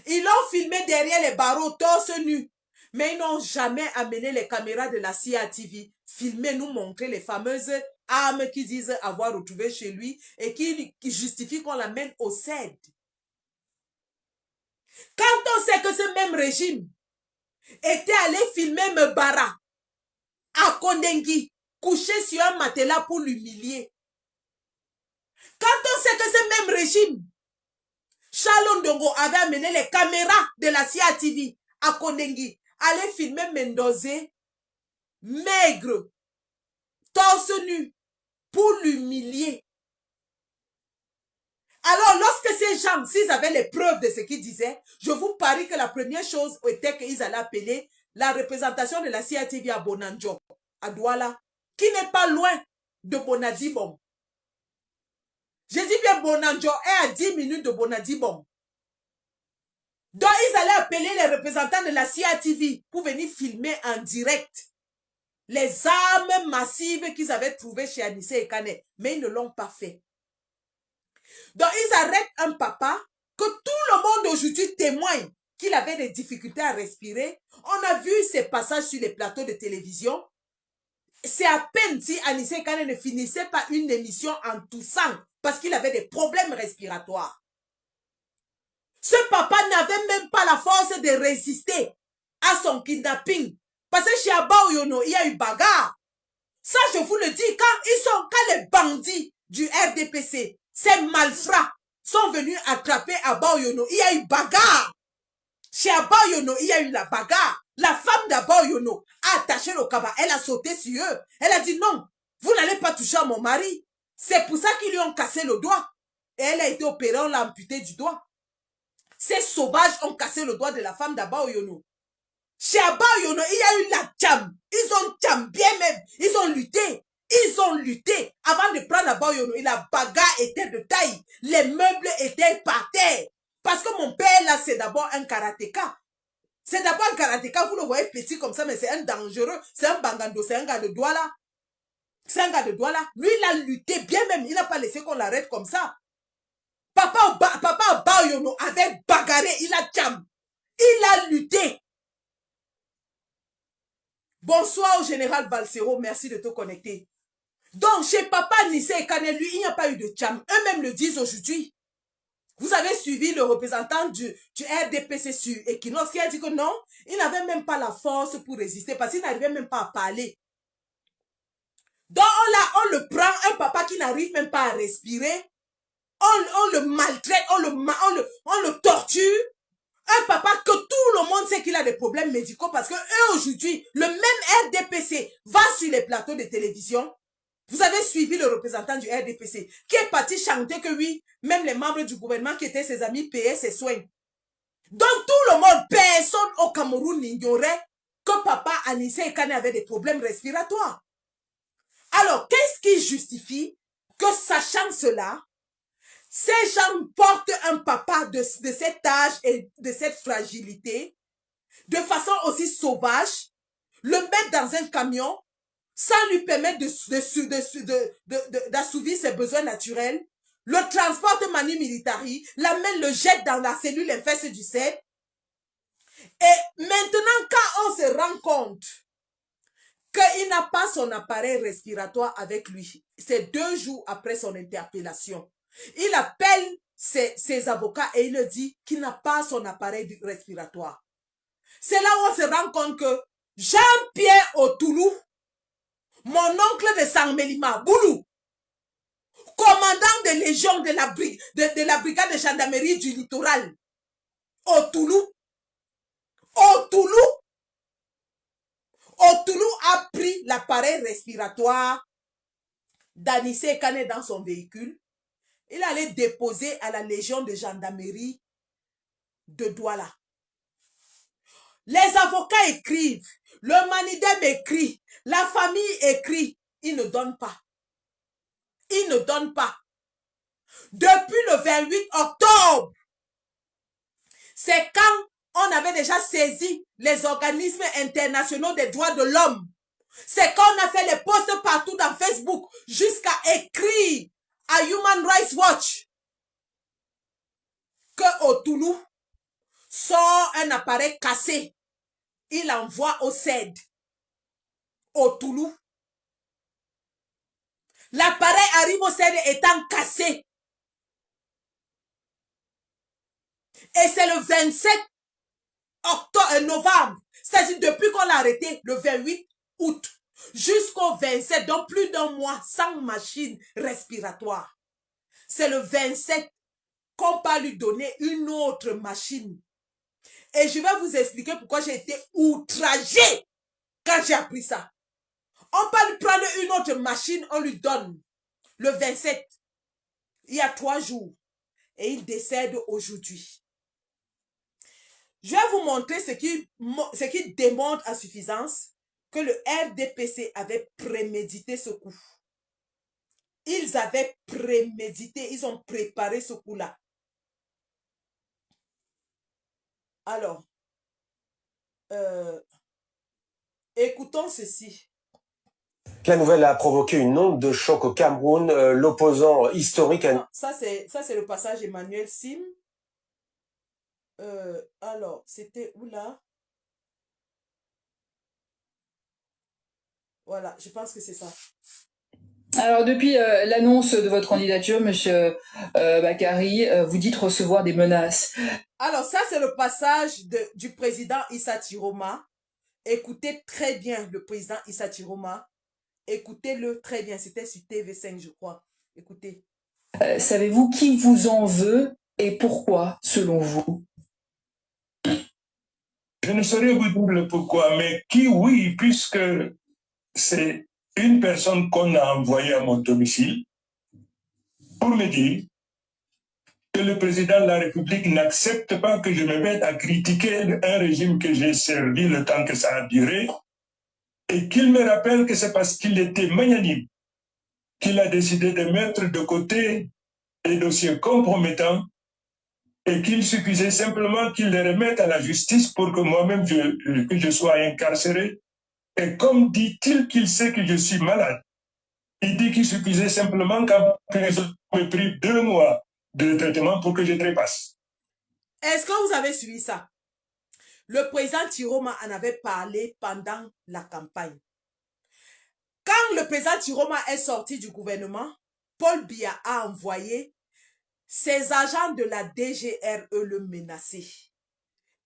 Ils l'ont filmé derrière les barreaux, torse nu, mais ils n'ont jamais amené les caméras de la CIA TV, filmer, nous montrer les fameuses armes qu'ils disent avoir retrouvées chez lui et qui justifient qu'on l'amène au CED. Quand on sait que ce même régime était allé filmer Mbara à Kondengi, couché sur un matelas pour l'humilier. Quand on sait que ce même régime, Charles Ndongo avait amené les caméras de la CIA TV à Kondengi, allait filmer Mendozé, maigre, torse nu, pour l'humilier. Alors, lorsque ces gens, s'ils avaient les preuves de ce qu'ils disaient, je vous parie que la première chose était qu'ils allaient appeler la représentation de la CIA TV à Bonanjo, à Douala, qui n'est pas loin de Bonadibom. Je dis bien Bonanjo est à 10 minutes de Bonadibom. Donc, ils allaient appeler les représentants de la CIA TV pour venir filmer en direct les armes massives qu'ils avaient trouvées chez Anissé Ekane. Mais ils ne l'ont pas fait. Donc, ils arrêtent un papa que tout le monde aujourd'hui témoigne qu'il avait des difficultés à respirer. On a vu ses passages sur les plateaux de télévision. C'est à peine si Anissé Ekane ne finissait pas une émission en toussant parce qu'il avait des problèmes respiratoires. Ce papa n'avait même pas la force de résister à son kidnapping. Parce que chez Abaoyono, il y a eu bagarre. Ça, je vous le dis, quand les bandits du RDPC, ces malfrats, sont venus attraper Abaoyono, il y a eu bagarre. Chez Abaoyono, il y a eu la bagarre. La femme d'Abaoyono a attaché le cabas. Elle a sauté sur eux. Elle a dit non, vous n'allez pas toucher à mon mari. C'est pour ça qu'ils lui ont cassé le doigt. Et elle a été opérée, on l'a amputée du doigt. Ces sauvages ont cassé le doigt de la femme d'Abaoyono. Chez Abaoyono, il y a eu la tcham. Ils ont tcham bien même. Ils ont lutté. Ils ont lutté. Avant de prendre Abaoyono, la bagarre était de taille. Les meubles étaient par terre. Parce que mon père, là, c'est d'abord un karatéka. C'est d'abord un karatéka. Vous le voyez petit comme ça, mais c'est un dangereux. C'est un bangando. C'est un gars de doigt là. C'est un gars de doigt là. Lui, il a lutté bien même. Il n'a pas laissé qu'on l'arrête comme ça. Papa Abaoyono avait bagarré. Il a tcham. Il a lutté. Bonsoir au général Valsero, merci de te connecter. Donc, chez Papa Nissé et Kane, lui, il n'y a pas eu de tcham. Eux-mêmes le disent aujourd'hui. Vous avez suivi le représentant du RDPC sur Equinox qui a dit que non, il n'avait même pas la force pour résister parce qu'il n'arrivait même pas à parler. Donc, on le prend, un papa qui n'arrive même pas à respirer. On le maltraite, on le torture. Un papa que tout le monde sait qu'il a des problèmes médicaux parce que eux aujourd'hui, le même RDPC va sur les plateaux de télévision. Vous avez suivi le représentant du RDPC qui est parti chanter que oui, même les membres du gouvernement qui étaient ses amis payaient ses soins. Donc tout le monde, personne au Cameroun n'ignorait que papa Anissé Ekane avait des problèmes respiratoires. Alors, qu'est-ce qui justifie que sachant cela, ces gens portent un papa de cet âge et de cette fragilité, de façon aussi sauvage, le mettre dans un camion, sans lui permettre d'assouvir ses besoins naturels, le transporte manu militari, l'amène, le jette dans la cellule infeste du cerveau. Et maintenant, quand on se rend compte qu'il n'a pas son appareil respiratoire avec lui, c'est 2 jours après son interpellation, il appelle ses avocats et il leur dit qu'il n'a pas son appareil respiratoire. C'est là où on se rend compte que Jean-Pierre Otoulou, mon oncle de Sangmelima, Boulou, commandant de légion de la brigade de gendarmerie du littoral, Otoulou a pris l'appareil respiratoire d'Anissé Ekane dans son véhicule. Il allait déposer à la légion de gendarmerie de Douala. Les avocats écrivent, le Manidem écrit, la famille écrit, ils ne donnent pas. Ils ne donnent pas. Depuis le 28 octobre, c'est quand on avait déjà saisi les organismes internationaux des droits de l'homme. C'est quand on a fait les posts partout dans Facebook, jusqu'à écrire à Human Rights Watch que Otoulou sort un appareil cassé. Il envoie au CED. Otoulou. L'appareil arrive au CED étant cassé. Et c'est le 27 novembre. C'est-à-dire depuis qu'on l'a arrêté le 28 août jusqu'au 27, donc plus d'un mois sans machine respiratoire. C'est le 27 qu'on va lui donner une autre machine. Et je vais vous expliquer pourquoi j'ai été outragé quand j'ai appris ça. On va lui prendre une autre machine, on lui donne le 27. Il y a 3 jours. Et il décède aujourd'hui. Je vais vous montrer ce qui démontre à suffisance que le RDPC avait prémédité ce coup. Ils avaient prémédité, ils ont préparé ce coup-là. Alors, écoutons ceci. La nouvelle a provoqué une onde de choc au Cameroun. L'opposant historique... Ça, c'est le passage Emmanuel Sim. Alors, c'était où là? Voilà, je pense que c'est ça. Alors, depuis l'annonce de votre candidature, Monsieur Bakary, vous dites recevoir des menaces. Alors, ça, c'est le passage du président Issa Chiroma. Écoutez très bien le président Issa Chiroma. Écoutez-le très bien. C'était sur TV5, je crois. Écoutez. Savez-vous qui vous en veut et pourquoi, selon vous? Je ne saurais vous dire le pourquoi, mais qui, oui, puisque c'est une personne qu'on a envoyée à mon domicile pour me dire que le président de la République n'accepte pas que je me mette à critiquer un régime que j'ai servi le temps que ça a duré et qu'il me rappelle que c'est parce qu'il était magnanime qu'il a décidé de mettre de côté les dossiers compromettants et qu'il suffisait simplement qu'il les remette à la justice pour que moi-même que je sois incarcéré. Et comme dit-il qu'il sait que je suis malade, il dit qu'il suffisait simplement qu'après je me prive 2 mois de traitement pour que je trépasse. Est-ce que vous avez suivi ça? Le président Chiroma en avait parlé pendant la campagne. Quand le président Chiroma est sorti du gouvernement, Paul Biya a envoyé ses agents de la DGRE le menacer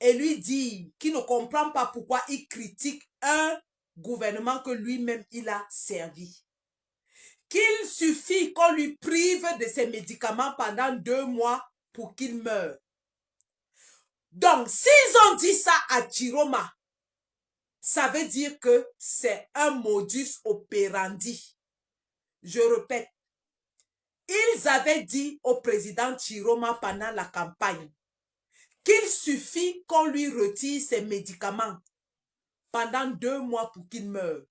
et lui dire qu'il ne comprend pas pourquoi il critique un gouvernement que lui-même il a servi. Qu'il suffit qu'on lui prive de ses médicaments pendant 2 mois pour qu'il meure. Donc, s'ils ont dit ça à Chiroma, ça veut dire que c'est un modus operandi. Je répète, ils avaient dit au président Chiroma pendant la campagne qu'il suffit qu'on lui retire ses médicaments pendant 2 mois pour qu'il meure.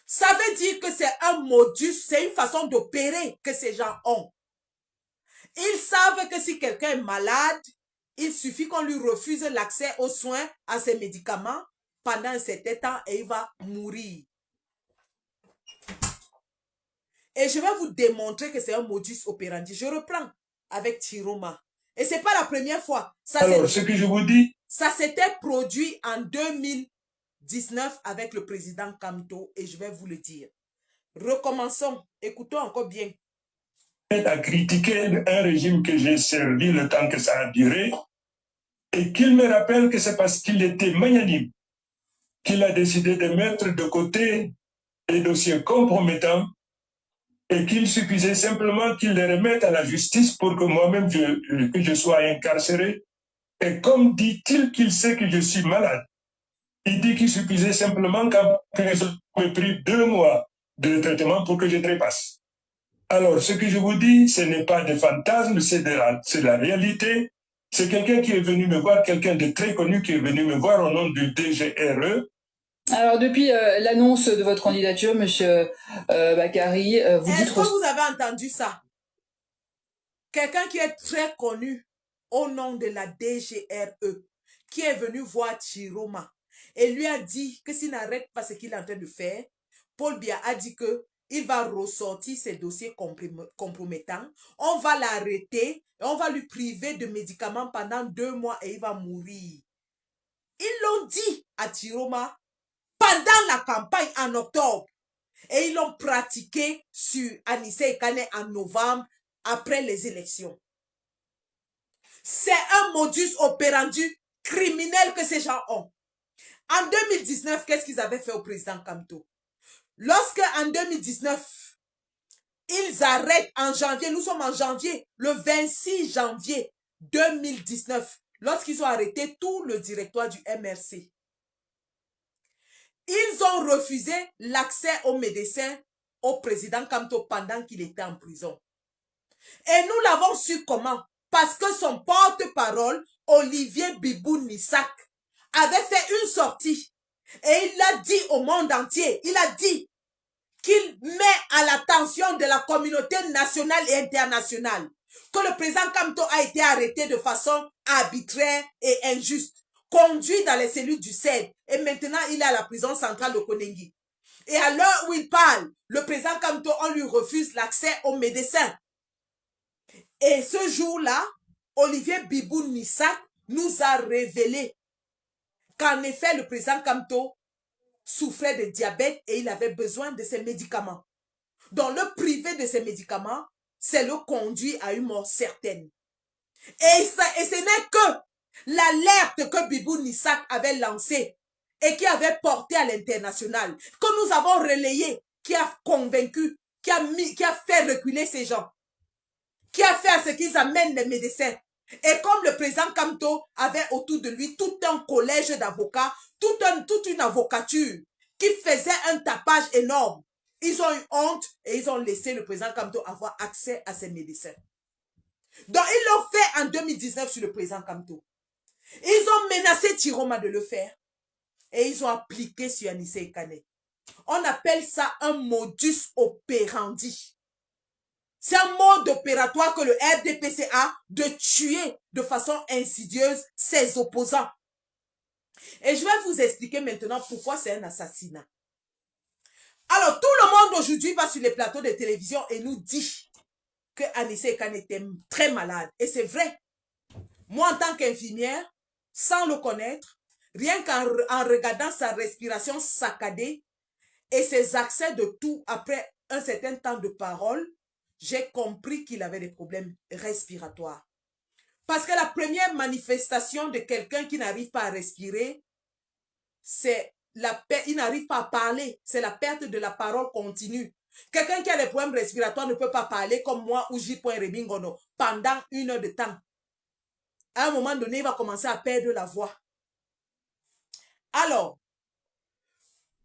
Ça veut dire que c'est un modus, c'est une façon d'opérer que ces gens ont. Ils savent que si quelqu'un est malade, il suffit qu'on lui refuse l'accès aux soins, à ses médicaments pendant un certain temps et il va mourir. Et je vais vous démontrer que c'est un modus operandi. Je reprends avec Chiroma. Et ce n'est pas la première fois. Alors, ce que je vous dis... Ça s'était produit en 2019 avec le président Kamto et je vais vous le dire. Recommençons. Écoutons encore bien. À critiquer un régime que j'ai servi le temps que ça a duré et qu'il me rappelle que c'est parce qu'il était magnanime qu'il a décidé de mettre de côté les dossiers compromettants et qu'il suffisait simplement qu'il les remette à la justice pour que moi-même que je sois incarcéré. Et comme dit-il qu'il sait que je suis malade, il dit qu'il suffisait simplement qu'après je me prive 2 mois de traitement pour que je trépasse. Alors, ce que je vous dis, ce n'est pas des fantasmes, c'est la réalité. C'est quelqu'un qui est venu me voir, quelqu'un de très connu qui est venu me voir au nom du DGRE. Alors, depuis l'annonce de votre candidature, Monsieur Bakary, vous dites... Est-ce que vous avez entendu ça? Quelqu'un qui est très connu au nom de la DGRE, qui est venu voir Chiroma et lui a dit que s'il n'arrête pas ce qu'il est en train de faire, Paul Biya a dit que il va ressortir ses dossiers compromettants, on va l'arrêter et on va lui priver de médicaments pendant 2 mois et il va mourir. Ils l'ont dit à Chiroma pendant la campagne en octobre et ils l'ont pratiqué sur Anissé Ekane en novembre après les élections. C'est un modus operandi criminel que ces gens ont. En 2019, qu'est-ce qu'ils avaient fait au président Kamto? Lorsque en 2019, ils arrêtent en janvier, nous sommes en janvier, le 26 janvier 2019, lorsqu'ils ont arrêté tout le directoire du MRC. Ils ont refusé l'accès aux médecins au président Kamto pendant qu'il était en prison. Et nous l'avons su comment? Parce que son porte-parole, Olivier Bibou Nissak, avait fait une sortie. Et il a dit au monde entier, il a dit qu'il met à l'attention de la communauté nationale et internationale que le président Kamto a été arrêté de façon arbitraire et injuste, conduit dans les cellules du CED et maintenant il est à la prison centrale de Konengi. Et à l'heure où il parle, le président Kamto, on lui refuse l'accès aux médecins. Et ce jour-là, Olivier Bibou Nissak nous a révélé qu'en effet, le président Kamto souffrait de diabète et il avait besoin de ses médicaments. Donc, le privé de ces médicaments, c'est le conduit à une mort certaine. Et ce n'est que l'alerte que Bibou Nissak avait lancée et qui avait porté à l'international, que nous avons relayé, qui a convaincu, qui a fait reculer ces gens, qui a fait à ce qu'ils amènent les médecins. Et comme le président Kamto avait autour de lui tout un collège d'avocats, toute une avocature qui faisait un tapage énorme, ils ont eu honte et ils ont laissé le président Kamto avoir accès à ces médecins. Donc, ils l'ont fait en 2019 sur le président Kamto. Ils ont menacé Tiroma de le faire. Et ils ont appliqué sur Anissé Ekane. On appelle ça un modus operandi. C'est un mode opératoire que le RDPC a de tuer de façon insidieuse ses opposants. Et je vais vous expliquer maintenant pourquoi c'est un assassinat. Alors, tout le monde aujourd'hui va sur les plateaux de télévision et nous dit que Anissé Ekane était très malade. Et c'est vrai. Moi, en tant qu'infirmière, sans le connaître, rien qu'en regardant sa respiration saccadée et ses accès de toux après un certain temps de parole, j'ai compris qu'il avait des problèmes respiratoires. Parce que la première manifestation de quelqu'un qui n'arrive pas à respirer, c'est il n'arrive pas à parler. C'est la perte de la parole continue. Quelqu'un qui a des problèmes respiratoires ne peut pas parler comme moi ou J.Rebingono pendant 1 heure de temps. À un moment donné, il va commencer à perdre la voix. Alors,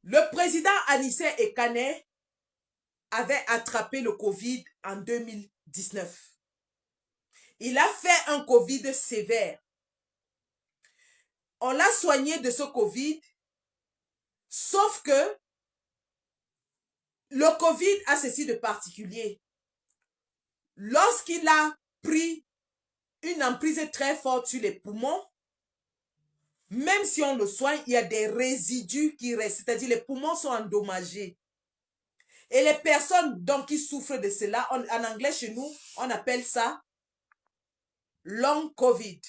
le président Anissé Ekane avait attrapé le Covid en 2019. Il a fait un Covid sévère. On l'a soigné de ce Covid, sauf que le Covid a ceci de particulier. Lorsqu'il a pris une emprise très forte sur les poumons, même si on le soigne, il y a des résidus qui restent, c'est-à-dire les poumons sont endommagés. Et les personnes donc qui souffrent de cela, en anglais chez nous, on appelle ça long Covid.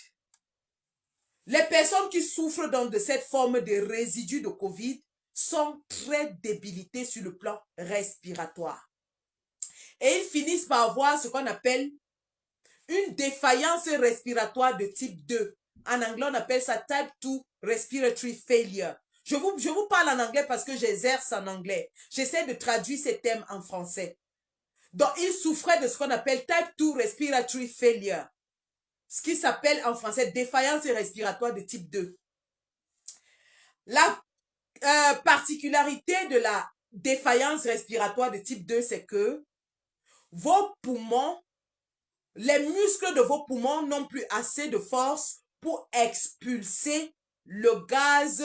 Les personnes qui souffrent donc de cette forme de résidus de Covid sont très débilitées sur le plan respiratoire. Et ils finissent par avoir ce qu'on appelle une défaillance respiratoire de type 2. En anglais, on appelle ça type 2 respiratory failure. Je vous parle en anglais parce que j'exerce en anglais. J'essaie de traduire ces termes en français. Donc, il souffrait de ce qu'on appelle type 2 respiratory failure. Ce qui s'appelle en français défaillance respiratoire de type 2. La particularité de la défaillance respiratoire de type 2, c'est que vos poumons, les muscles de vos poumons n'ont plus assez de force pour expulser le gaz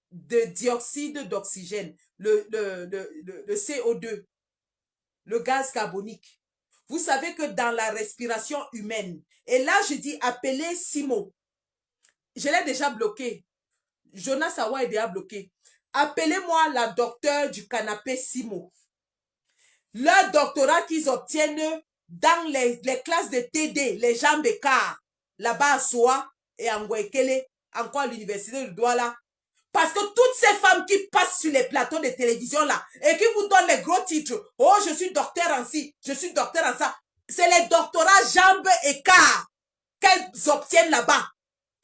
de dioxyde d'oxygène, le CO2, le gaz carbonique. Vous savez que dans la respiration humaine, et là je dis appelez Simo, je l'ai déjà bloqué, Jonas Awa est déjà bloqué, appelez-moi la docteure du canapé Simo. Leur doctorat qu'ils obtiennent dans les classes de TD, les gens bécards, là-bas à Soa et à Ngwekele, encore à l'université de Douala. Parce que toutes ces femmes qui passent sur les plateaux de télévision là et qui vous donnent les gros titres, oh je suis docteur en ci, je suis docteur en ça, c'est les doctorats jambes écart qu'elles obtiennent là-bas.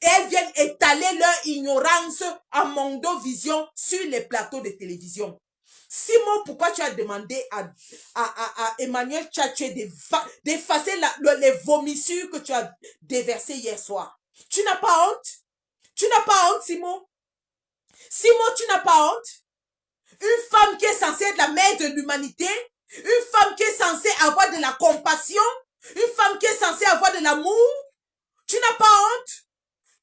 Et elles viennent étaler leur ignorance en Mondovision sur les plateaux de télévision. Simon, pourquoi tu as demandé à Emmanuel Tchatché d'effacer les vomissures que tu as déversées hier soir? Tu n'as pas honte? Tu n'as pas honte, Simon? Simon, tu n'as pas honte? Une femme qui est censée être la mère de l'humanité, une femme qui est censée avoir de la compassion, une femme qui est censée avoir de l'amour, tu n'as pas honte?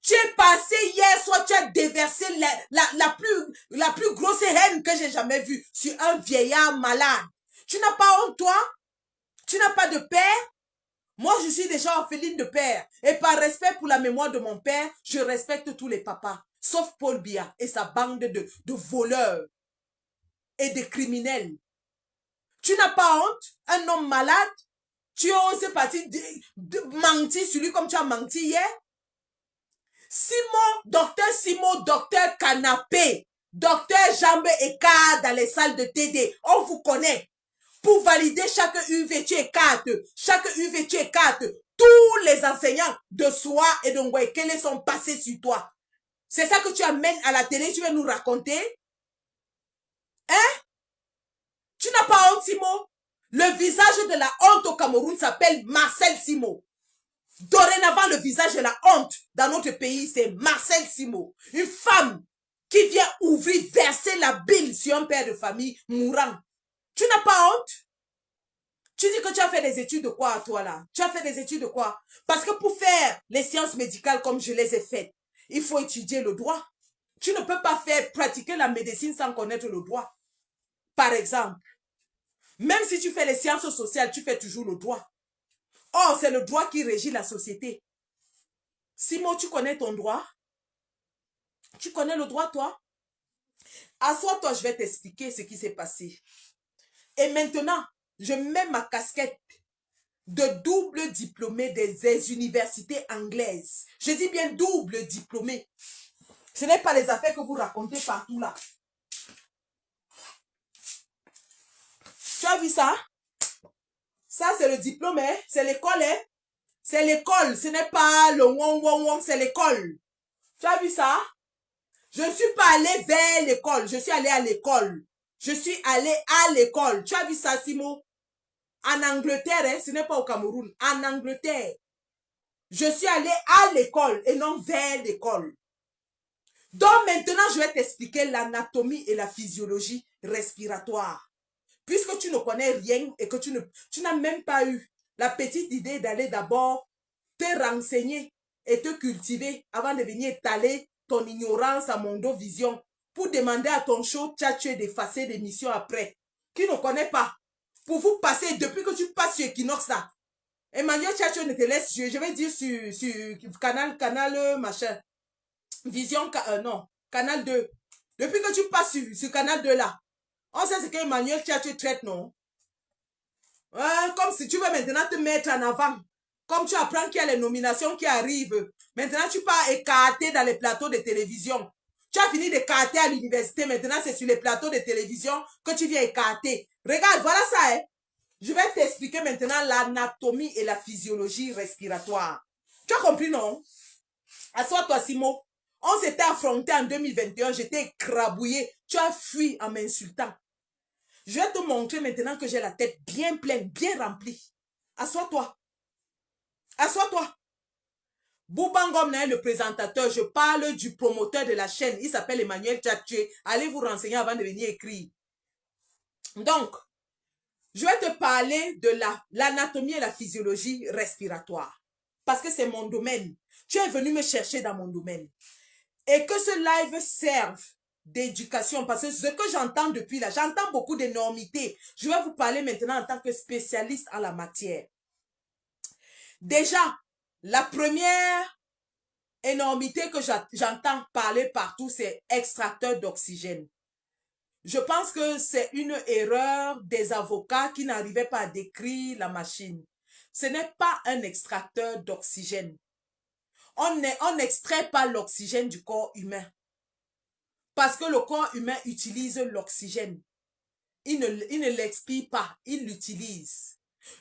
Tu es passé hier soir, tu as déversé la plus grosse haine que j'ai jamais vue sur un vieillard malade. Tu n'as pas honte, toi? Tu n'as pas de père? Moi, je suis déjà orpheline de père. Et par respect pour la mémoire de mon père, je respecte tous les papas, sauf Paul Biya et sa bande de voleurs et de criminels. Tu n'as pas honte? Un homme malade? Tu oses partir mentir sur lui comme tu as menti hier? Simon, docteur canapé, docteur jambes écart dans les salles de TD. On vous connaît. pour valider chaque UVT4, chaque UVT4, tous les enseignants de Soa et de Ngwekele sont passés sur toi. C'est ça que tu amènes à la télé, tu vas nous raconter? Hein? Tu n'as pas honte, Simo? Le visage de la honte au Cameroun s'appelle Marcel Simo. Dorénavant, le visage de la honte dans notre pays, c'est Marcel Simo. Une femme qui vient ouvrir, verser la bile sur un père de famille mourant. Tu n'as pas honte? Tu dis que tu as fait des études de quoi, toi, là? Tu as fait des études de quoi? Parce que pour faire les sciences médicales comme je les ai faites, il faut étudier le droit. Tu ne peux pas pratiquer la médecine sans connaître le droit. Par exemple, même si tu fais les sciences sociales, tu fais toujours le droit. Or, c'est le droit qui régit la société. Simo, tu connais ton droit? Tu connais le droit, toi? Assois-toi, je vais t'expliquer ce qui s'est passé. Et maintenant, je mets ma casquette de double diplômé des universités anglaises. Je dis bien double diplômé. Ce n'est pas les affaires que vous racontez partout là. Tu as vu ça? Ça, c'est le diplôme, hein? C'est l'école, hein? C'est l'école. Ce n'est pas le wong, c'est l'école. Tu as vu ça? Je ne suis pas allé vers l'école. Je suis allé à l'école. Je suis allé à l'école. Tu as vu ça, Simo? En Angleterre, hein? Ce n'est pas au Cameroun. En Angleterre. Je suis allé à l'école et non vers l'école. Donc maintenant, je vais t'expliquer l'anatomie et la physiologie respiratoire. Puisque tu ne connais rien et que tu n'as même pas eu la petite idée d'aller d'abord te renseigner et te cultiver avant de venir étaler ton ignorance à Mondovision pour demander à ton show tchatché d'effacer l'émission après. Qui ne connaît pas. Pour vous passer, depuis que tu passes sur Equinox là, Emmanuel Tchatcho ne te laisse, je vais dire sur canal machin, Vision, non, canal 2. Depuis que tu passes sur canal 2 là, on sait ce que Emmanuel Tchatcho traite, non? Comme si tu veux maintenant te mettre en avant. Comme tu apprends qu'il y a les nominations qui arrivent. Maintenant, tu pars écarter dans les plateaux de télévision. Tu as fini d'écarter à l'université. Maintenant, c'est sur les plateaux de télévision que tu viens écarter. Regarde, voilà ça, hein. Je vais t'expliquer maintenant l'anatomie et la physiologie respiratoire. Tu as compris, non? Assois-toi, Simo. On s'était affronté en 2021. J'étais écrabouillé. Tu as fui en m'insultant. Je vais te montrer maintenant que j'ai la tête bien pleine, bien remplie. Assois-toi. Assois-toi. Boubangom est le présentateur. Je parle du promoteur de la chaîne. Il s'appelle Emmanuel Tchatché. Allez vous renseigner avant de venir écrire. Donc, je vais te parler de l'anatomie et la physiologie respiratoire. Parce que c'est mon domaine. Tu es venu me chercher dans mon domaine. Et que ce live serve d'éducation. Parce que ce que j'entends depuis là, j'entends beaucoup d'énormités. Je vais vous parler maintenant en tant que spécialiste en la matière. Déjà, la première énormité que j'entends parler partout, c'est extracteur d'oxygène. Je pense que c'est une erreur des avocats qui n'arrivaient pas à décrire la machine. Ce n'est pas un extracteur d'oxygène. On n'extrait pas l'oxygène du corps humain. Parce que le corps humain utilise l'oxygène. Il ne l'expire pas, il l'utilise.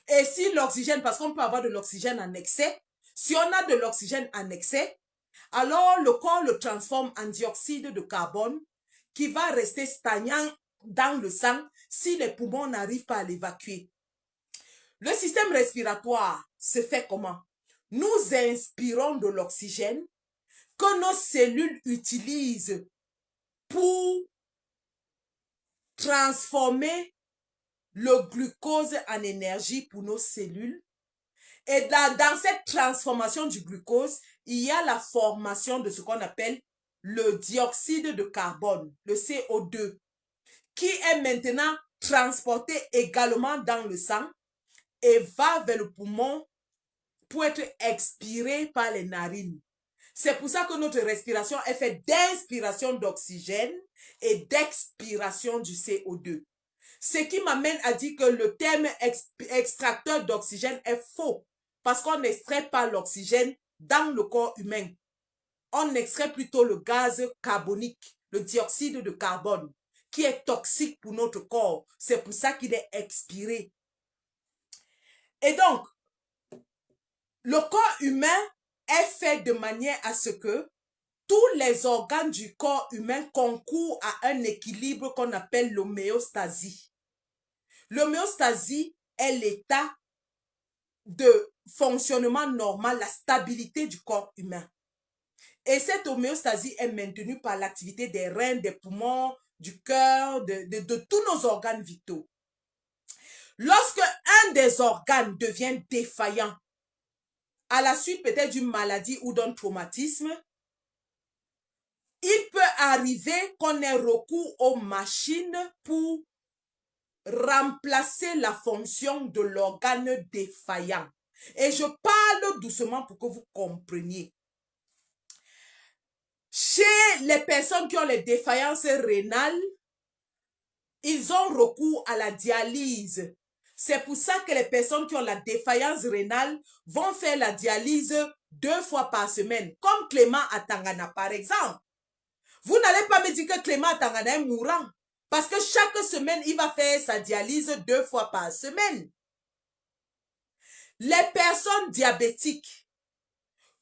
Et si l'oxygène, parce qu'on peut avoir de l'oxygène en excès, si on a de l'oxygène en excès, alors le corps le transforme en dioxyde de carbone qui va rester stagnant dans le sang si les poumons n'arrivent pas à l'évacuer. Le système respiratoire se fait comment? Nous inspirons de l'oxygène que nos cellules utilisent pour transformer le glucose en énergie pour nos cellules. Et dans cette transformation du glucose, il y a la formation de ce qu'on appelle le dioxyde de carbone, le CO2, qui est maintenant transporté également dans le sang et va vers le poumon pour être expiré par les narines. C'est pour ça que notre respiration est faite d'inspiration d'oxygène et d'expiration du CO2. Ce qui m'amène à dire que le terme extracteur d'oxygène est faux parce qu'on n'extrait pas l'oxygène dans le corps humain. On extrait plutôt le gaz carbonique, le dioxyde de carbone, qui est toxique pour notre corps. C'est pour ça qu'il est expiré. Et donc, le corps humain est fait de manière à ce que tous les organes du corps humain concourent à un équilibre qu'on appelle l'homéostasie. L'homéostasie est l'état de fonctionnement normal, la stabilité du corps humain. Et cette homéostasie est maintenue par l'activité des reins, des poumons, du cœur, de tous nos organes vitaux. Lorsque un des organes devient défaillant, à la suite peut-être d'une maladie ou d'un traumatisme, il peut arriver qu'on ait recours aux machines pour remplacer la fonction de l'organe défaillant. Et je parle doucement pour que vous compreniez. Chez les personnes qui ont les défaillances rénales, ils ont recours à la dialyse. C'est pour ça que les personnes qui ont la défaillance rénale vont faire la dialyse 2 fois par semaine, comme Clément Atangana par exemple. Vous n'allez pas me dire que Clément Atangana est mourant, parce que chaque semaine, il va faire sa dialyse 2 fois par semaine. Les personnes diabétiques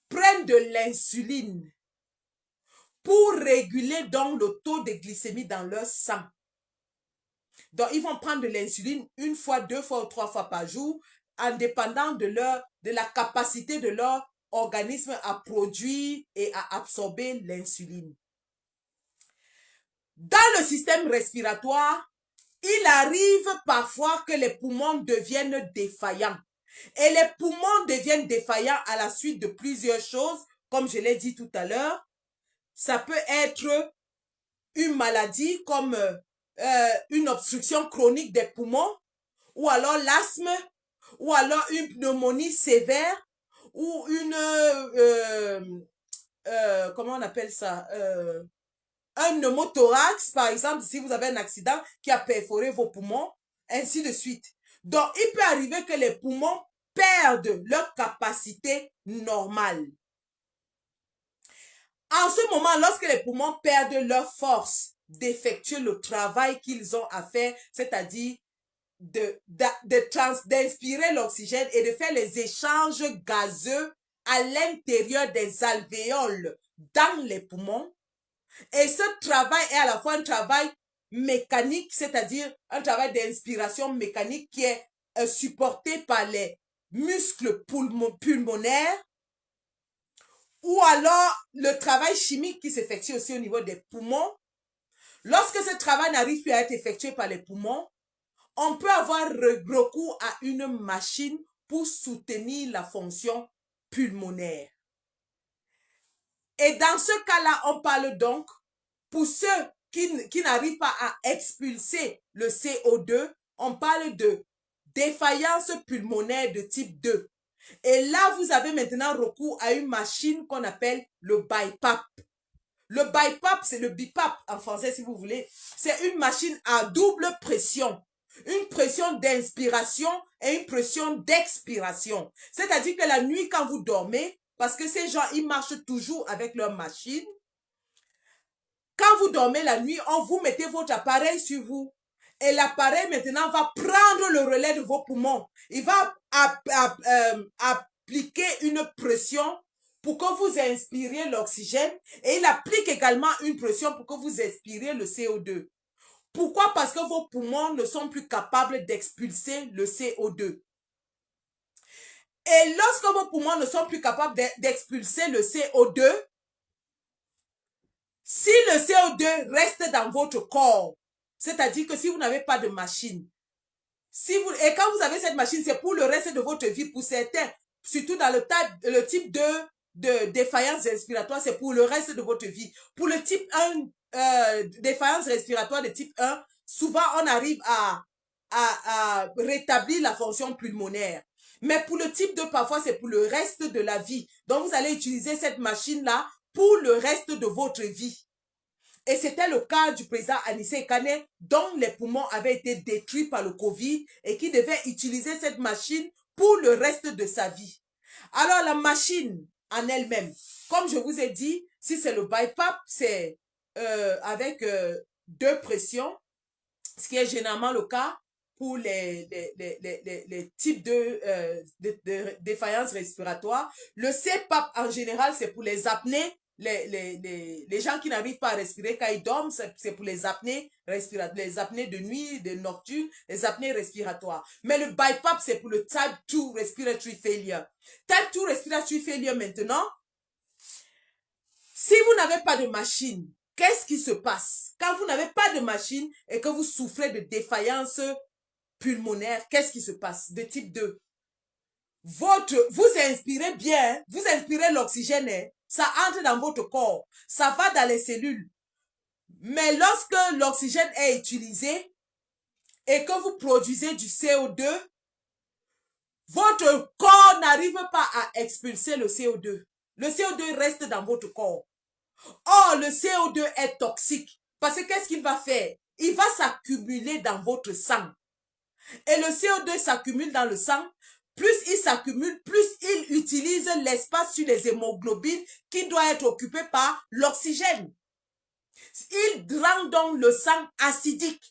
prennent de l'insuline pour réguler donc le taux de glycémie dans leur sang. Donc, ils vont prendre de l'insuline 1 fois, 2 fois ou 3 fois par jour, en dépendant de la capacité de leur organisme à produire et à absorber l'insuline. Dans le système respiratoire, il arrive parfois que les poumons deviennent défaillants. Et les poumons deviennent défaillants à la suite de plusieurs choses, comme je l'ai dit tout à l'heure. Ça peut être une maladie comme une obstruction chronique des poumons, ou alors l'asthme, ou alors une pneumonie sévère, ou une, comment on appelle ça, un pneumothorax, par exemple, si vous avez un accident qui a perforé vos poumons, ainsi de suite. Donc, il peut arriver que les poumons perdent leur capacité normale. En ce moment, lorsque les poumons perdent leur force d'effectuer le travail qu'ils ont à faire, c'est-à-dire d'inspirer l'oxygène et de faire les échanges gazeux à l'intérieur des alvéoles dans les poumons, et ce travail est à la fois un travail mécanique, c'est-à-dire un travail d'inspiration mécanique qui est supporté par les muscles pulmonaires, ou alors le travail chimique qui s'effectue aussi au niveau des poumons. Lorsque ce travail n'arrive plus à être effectué par les poumons, on peut avoir recours à une machine pour soutenir la fonction pulmonaire. Et dans ce cas-là, on parle donc, pour ceux qui n'arrivent pas à expulser le CO2, on parle de défaillance pulmonaire de type 2. Et là, vous avez maintenant recours à une machine qu'on appelle le BiPAP. Le BiPAP, c'est le BiPAP en français si vous voulez. C'est une machine à double pression. Une pression d'inspiration et une pression d'expiration. C'est-à-dire que la nuit, quand vous dormez, parce que ces gens, ils marchent toujours avec leur machine. Quand vous dormez la nuit, vous mettez votre appareil sur vous. Et l'appareil maintenant va prendre le relais de vos poumons. Il va appliquer une pression pour que vous inspiriez l'oxygène. Et il applique également une pression pour que vous expiriez le CO2. Pourquoi? Parce que vos poumons ne sont plus capables d'expulser le CO2. Et lorsque vos poumons ne sont plus capables d'expulser le CO2, si le CO2 reste dans votre corps, c'est-à-dire que si vous n'avez pas de machine, et quand vous avez cette machine, c'est pour le reste de votre vie, pour certains, surtout dans le type de défaillance respiratoire, c'est pour le reste de votre vie. Pour le type 1, défaillance respiratoire de type 1, souvent on arrive à rétablir la fonction pulmonaire. Mais pour le type 2, parfois c'est pour le reste de la vie. Donc vous allez utiliser cette machine-là pour le reste de votre vie. Et c'était le cas du président Anissé Ekane, dont les poumons avaient été détruits par le Covid et qui devait utiliser cette machine pour le reste de sa vie. Alors la machine en elle-même, comme je vous ai dit, si c'est le BiPAP, c'est avec 2 pressions. ce qui est généralement le cas pour les types de défaillance respiratoire. Le CPAP, en général, c'est pour les apnées. Les gens qui n'arrivent pas à respirer quand ils dorment, c'est pour les apnées respiratoires, les apnées de nuit, de nocturne, les apnées respiratoires. Mais le BiPAP, c'est pour le Type 2 Respiratory Failure. Type 2 Respiratory Failure, maintenant, si vous n'avez pas de machine, qu'est-ce qui se passe? Quand vous n'avez pas de machine et que vous souffrez de défaillance pulmonaire, qu'est-ce qui se passe? De type 2. Vous inspirez bien, vous inspirez l'oxygène, ça entre dans votre corps, ça va dans les cellules. Mais lorsque l'oxygène est utilisé et que vous produisez du CO2, votre corps n'arrive pas à expulser le CO2. Le CO2 reste dans votre corps. Or, le CO2 est toxique parce que qu'est-ce qu'il va faire? Il va s'accumuler dans votre sang. Et le CO2 s'accumule dans le sang. Plus il s'accumule, plus il utilise l'espace sur les hémoglobines qui doit être occupé par l'oxygène. Il rend donc le sang acidique.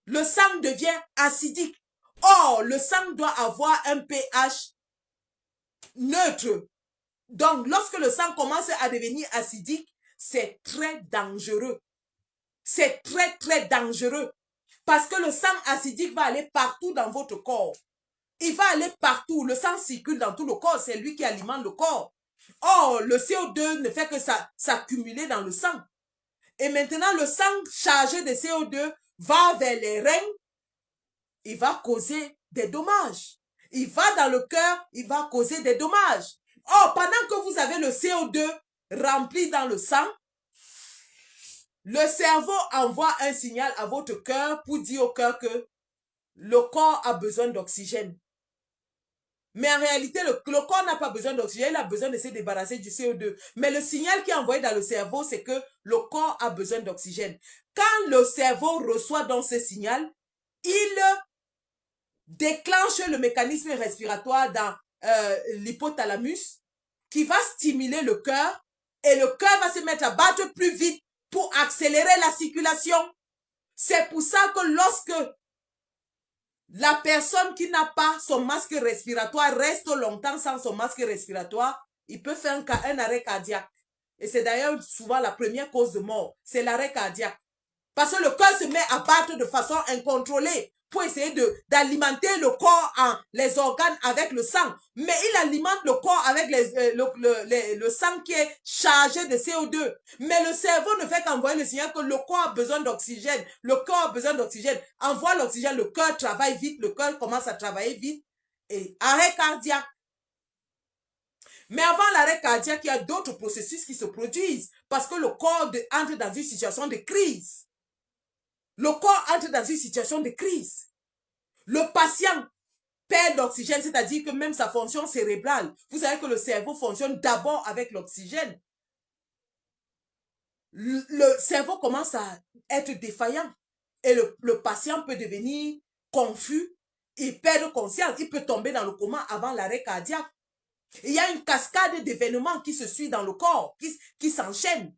Le sang devient acidique. Or, le sang doit avoir un pH neutre. Donc, lorsque le sang commence à devenir acidique, c'est très dangereux. C'est très, très dangereux. Parce que le sang acidique va aller partout dans votre corps. Il va aller partout. Le sang circule dans tout le corps. C'est lui qui alimente le corps. Or, le CO2 ne fait que s'accumuler dans le sang. Et maintenant, le sang chargé de CO2 va vers les reins. Il va causer des dommages. Il va dans le cœur. Il va causer des dommages. Or, pendant que vous avez le CO2 rempli dans le sang, le cerveau envoie un signal à votre cœur pour dire au cœur que le corps a besoin d'oxygène. Mais en réalité, le corps n'a pas besoin d'oxygène, il a besoin de se débarrasser du CO2. Mais le signal qui est envoyé dans le cerveau, c'est que le corps a besoin d'oxygène. Quand le cerveau reçoit donc ce signal, il déclenche le mécanisme respiratoire dans l'hypothalamus qui va stimuler le cœur et le cœur va se mettre à battre plus vite pour accélérer la circulation. C'est pour ça que lorsque la personne qui n'a pas son masque respiratoire reste longtemps sans son masque respiratoire, il peut faire un arrêt cardiaque. Et c'est d'ailleurs souvent la première cause de mort, c'est l'arrêt cardiaque. Parce que le cœur se met à battre de façon incontrôlée pour essayer d'alimenter le corps, les organes avec le sang. Mais il alimente le corps avec le sang qui est chargé de CO2. Mais le cerveau ne fait qu'envoyer le signal que le corps a besoin d'oxygène. Le corps a besoin d'oxygène. Envoie l'oxygène, le cœur travaille vite, le cœur commence à travailler vite. Et arrêt cardiaque. Mais avant l'arrêt cardiaque, il y a d'autres processus qui se produisent. Parce que le corps entre dans une situation de crise. Le corps entre dans une situation de crise. Le patient perd l'oxygène, c'est-à-dire que même sa fonction cérébrale, vous savez que le cerveau fonctionne d'abord avec l'oxygène. Le cerveau commence à être défaillant et le patient peut devenir confus, il perd conscience, il peut tomber dans le coma avant l'arrêt cardiaque. Il y a une cascade d'événements qui se suit dans le corps, qui s'enchaînent.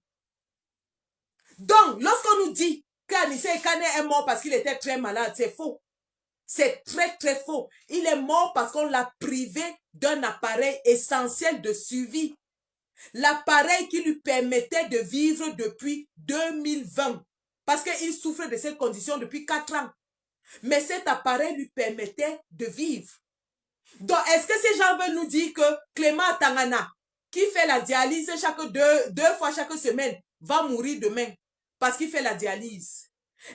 Donc, lorsqu'on nous dit qu'Anissé Ekane est mort parce qu'il était très malade, c'est faux. C'est très très faux. Il est mort parce qu'on l'a privé d'un appareil essentiel de suivi. L'appareil qui lui permettait de vivre depuis 2020. Parce qu'il souffre de cette condition depuis 4 ans. Mais cet appareil lui permettait de vivre. Donc, est-ce que ces gens veulent nous dire que Clément Tangana, qui fait la dialyse deux fois chaque semaine, va mourir demain parce qu'il fait la dialyse?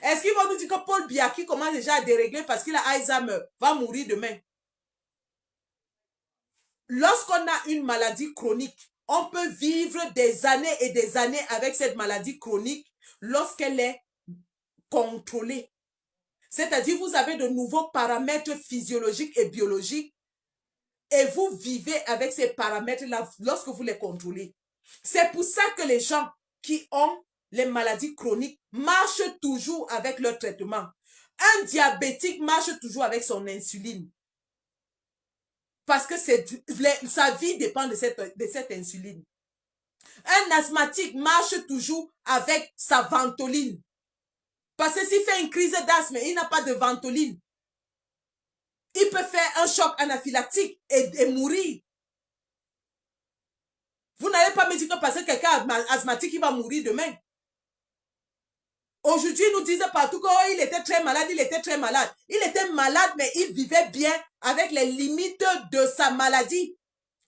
Est-ce qu'ils vont nous dire que Paul Biya, qui commence déjà à dérégler parce qu'il a Alzheimer, va mourir demain? Lorsqu'on a une maladie chronique, on peut vivre des années et des années avec cette maladie chronique lorsqu'elle est contrôlée. C'est-à-dire, vous avez de nouveaux paramètres physiologiques et biologiques et vous vivez avec ces paramètres-là lorsque vous les contrôlez. C'est pour ça que les gens qui ont les maladies chroniques marchent toujours avec leur traitement. Un diabétique marche toujours avec son insuline. Parce que sa vie dépend de cette insuline. Un asthmatique marche toujours avec sa ventoline. Parce que s'il fait une crise d'asthme, il n'a pas de ventoline. Il peut faire un choc anaphylactique et mourir. Vous n'allez pas me dire que parce que quelqu'un est asthmatique, il va mourir demain. Aujourd'hui, ils nous disent partout qu'il était très malade, il était très malade. Il était malade, mais il vivait bien avec les limites de sa maladie.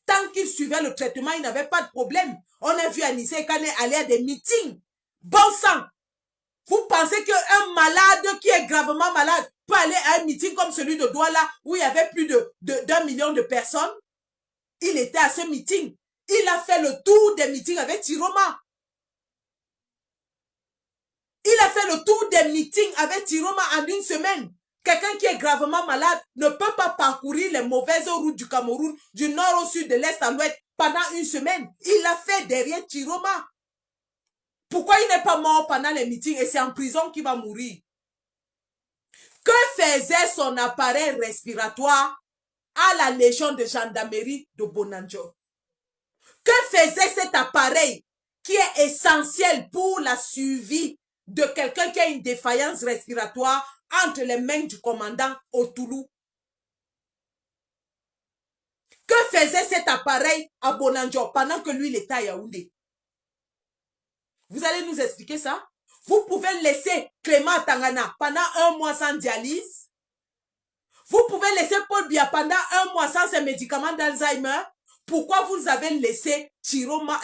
Tant qu'il suivait le traitement, il n'avait pas de problème. On a vu Anissé Ekane aller à des meetings. Bon sang! Vous pensez qu'un malade qui est gravement malade peut aller à un meeting comme celui de Douala où il y avait plus d'1 million de personnes? Il était à ce meeting. Il a fait le tour des meetings avec Tiroma. Il a fait le tour des meetings avec Tiroma en une semaine. Quelqu'un qui est gravement malade ne peut pas parcourir les mauvaises routes du Cameroun, du nord au sud, de l'est à l'ouest, pendant une semaine. Il l'a fait derrière Tiroma. Pourquoi il n'est pas mort pendant les meetings et c'est en prison qu'il va mourir? Que faisait son appareil respiratoire à la Légion de gendarmerie de Bonanjo? Que faisait cet appareil qui est essentiel pour la suivi de quelqu'un qui a une défaillance respiratoire entre les mains du commandant Otoulou? Que faisait cet appareil à Bonanjo pendant que lui, il était à Yaoundé? Vous allez nous expliquer ça? Vous pouvez laisser Clément Tangana pendant 1 mois sans dialyse. Vous pouvez laisser Paul Biya pendant 1 mois sans ses médicaments d'Alzheimer. Pourquoi vous avez laissé Chiroma,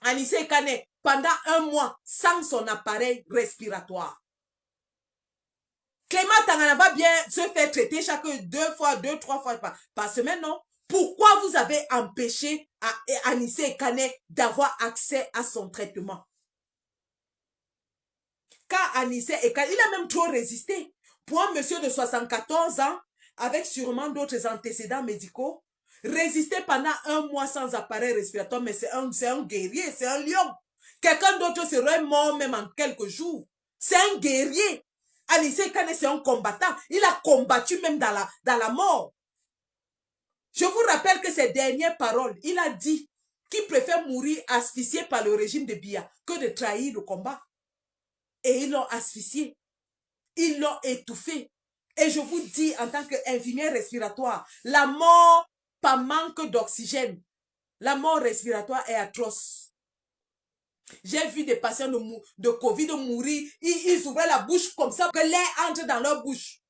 Anissé Ekane pendant 1 mois sans son appareil respiratoire? Clément Tangana va bien se faire traiter chaque 2 fois, 3 fois par semaine, non? Pourquoi vous avez empêché Anissé Ekane d'avoir accès à son traitement? Car Anissé Ekane, il a même trop résisté. Pour un monsieur de 74 ans, avec sûrement d'autres antécédents médicaux, résister pendant 1 mois sans appareil respiratoire, mais c'est un guerrier, c'est un lion. Quelqu'un d'autre serait mort même en quelques jours. C'est un guerrier. Anissé Ekane, c'est un combattant. Il a combattu même dans la mort. Je vous rappelle que ses dernières paroles, il a dit qu'il préfère mourir asphyxié par le régime de Biya que de trahir le combat. Et ils l'ont asphyxié. Ils l'ont étouffé. Et je vous dis, en tant qu'infirmière respiratoire, la mort par manque d'oxygène, la mort respiratoire est atroce. J'ai vu des patients de Covid mourir. Ils ouvraient la bouche comme ça, que l'air entre dans leur bouche.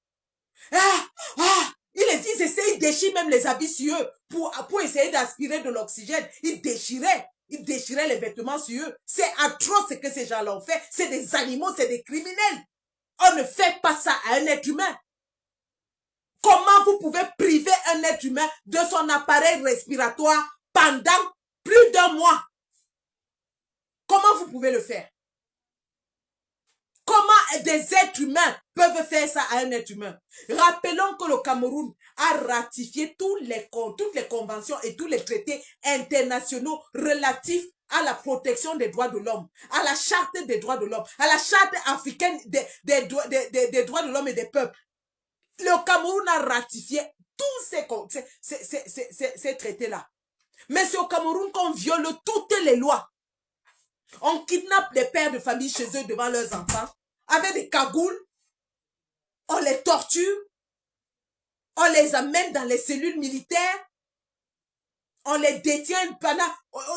Ils essaient, ils déchirent même les habits sur eux pour essayer d'aspirer de l'oxygène. Ils déchiraient les vêtements sur eux. C'est atroce ce que ces gens-là ont fait. C'est des animaux, c'est des criminels. On ne fait pas ça à un être humain. Comment vous pouvez priver un être humain de son appareil respiratoire pendant plus d'1 mois? Comment vous pouvez le faire? Comment des êtres humains peuvent faire ça à un être humain? Rappelons que le Cameroun a ratifié toutes les conventions et tous les traités internationaux relatifs à la protection des droits de l'homme, à la charte des droits de l'homme, à la charte africaine des droits de l'homme et des peuples. Le Cameroun a ratifié tous ces traités-là. Mais c'est au Cameroun qu'on viole toutes les lois. On kidnappe les pères de famille chez eux devant leurs enfants, avec des cagoules, on les torture, on les amène dans les cellules militaires, on les détient pendant...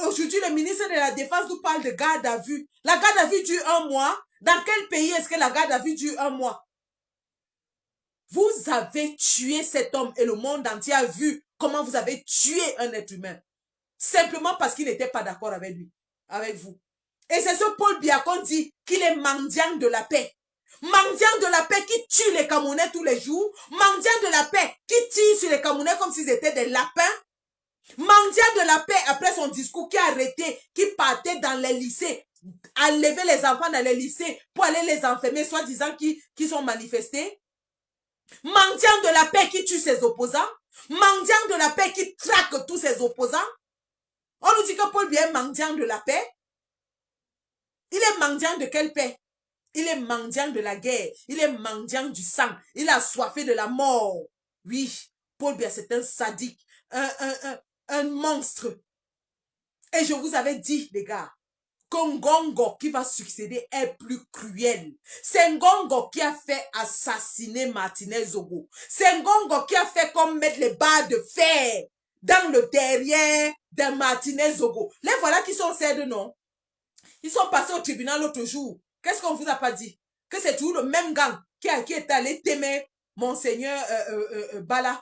Aujourd'hui, le ministre de la Défense nous parle de garde à vue. La garde à vue dure 1 mois. Dans quel pays est-ce que la garde à vue dure 1 mois? Vous avez tué cet homme et le monde entier a vu comment vous avez tué un être humain. Simplement parce qu'il n'était pas d'accord avec lui, avec vous. Et c'est ce Paul Biya qu'on dit qu'il est mendiant de la paix. Mendiant de la paix qui tue les Camerounais tous les jours. Mendiant de la paix qui tire sur les Camerounais comme s'ils étaient des lapins. Mendiant de la paix après son discours qui a arrêté, qui partait dans les lycées, enlever les enfants dans les lycées pour aller les enfermer, soi-disant qui sont manifestés. Mendiant de la paix qui tue ses opposants. Mendiant de la paix qui traque tous ses opposants. On nous dit que Paul Biya est mendiant de la paix. Il est mendiant de quelle paix? Il est mendiant de la guerre. Il est mendiant du sang. Il a soifé de la mort. Oui, Paul Biya, c'est un sadique, un monstre. Et je vous avais dit, les gars, que Ngongo qui va succéder est plus cruel. C'est Ngongo qui a fait assassiner Martinez Zogo. C'est Ngongo qui a fait comme mettre les barres de fer dans le derrière de Martinez Zogo. Les voilà qui sont ces deux noms. Ils sont passés au tribunal l'autre jour. Qu'est-ce qu'on vous a pas dit? Que c'est toujours le même gang qui est allé témer Monseigneur Bala.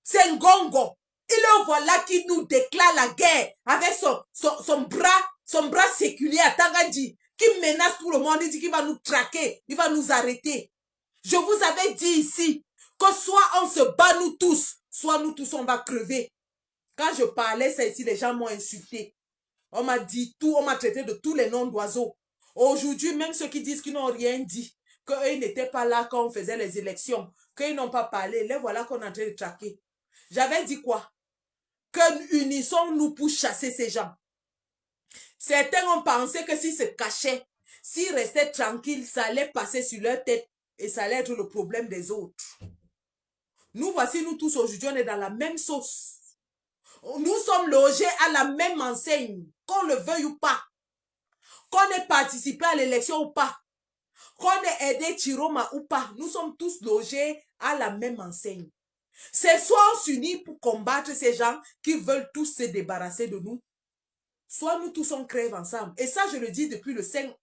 C'est Ngongo. Et le voilà qui nous déclare la guerre avec son bras séculier à Tangandji, qui menace tout le monde. Il dit qu'il va nous traquer, il va nous arrêter. Je vous avais dit ici que soit on se bat nous tous, soit nous tous on va crever. Quand je parlais ça ici, les gens m'ont insulté. On m'a dit tout, on m'a traité de tous les noms d'oiseaux. Aujourd'hui, même ceux qui disent qu'ils n'ont rien dit, qu'eux n'étaient pas là quand on faisait les élections, qu'ils n'ont pas parlé, les voilà qu'on est en train de traquer. J'avais dit quoi? Que unissons-nous pour chasser ces gens. Certains ont pensé que s'ils se cachaient, s'ils restaient tranquilles, ça allait passer sur leur tête et ça allait être le problème des autres. Nous voici, nous tous aujourd'hui, on est dans la même sauce. Nous sommes logés à la même enseigne, qu'on le veuille ou pas. Qu'on ait participé à l'élection ou pas. Qu'on ait aidé Chiroma ou pas. Nous sommes tous logés à la même enseigne. C'est soit on s'unit pour combattre ces gens qui veulent tous se débarrasser de nous, soit nous tous on crève ensemble. Et ça, je le dis depuis le 5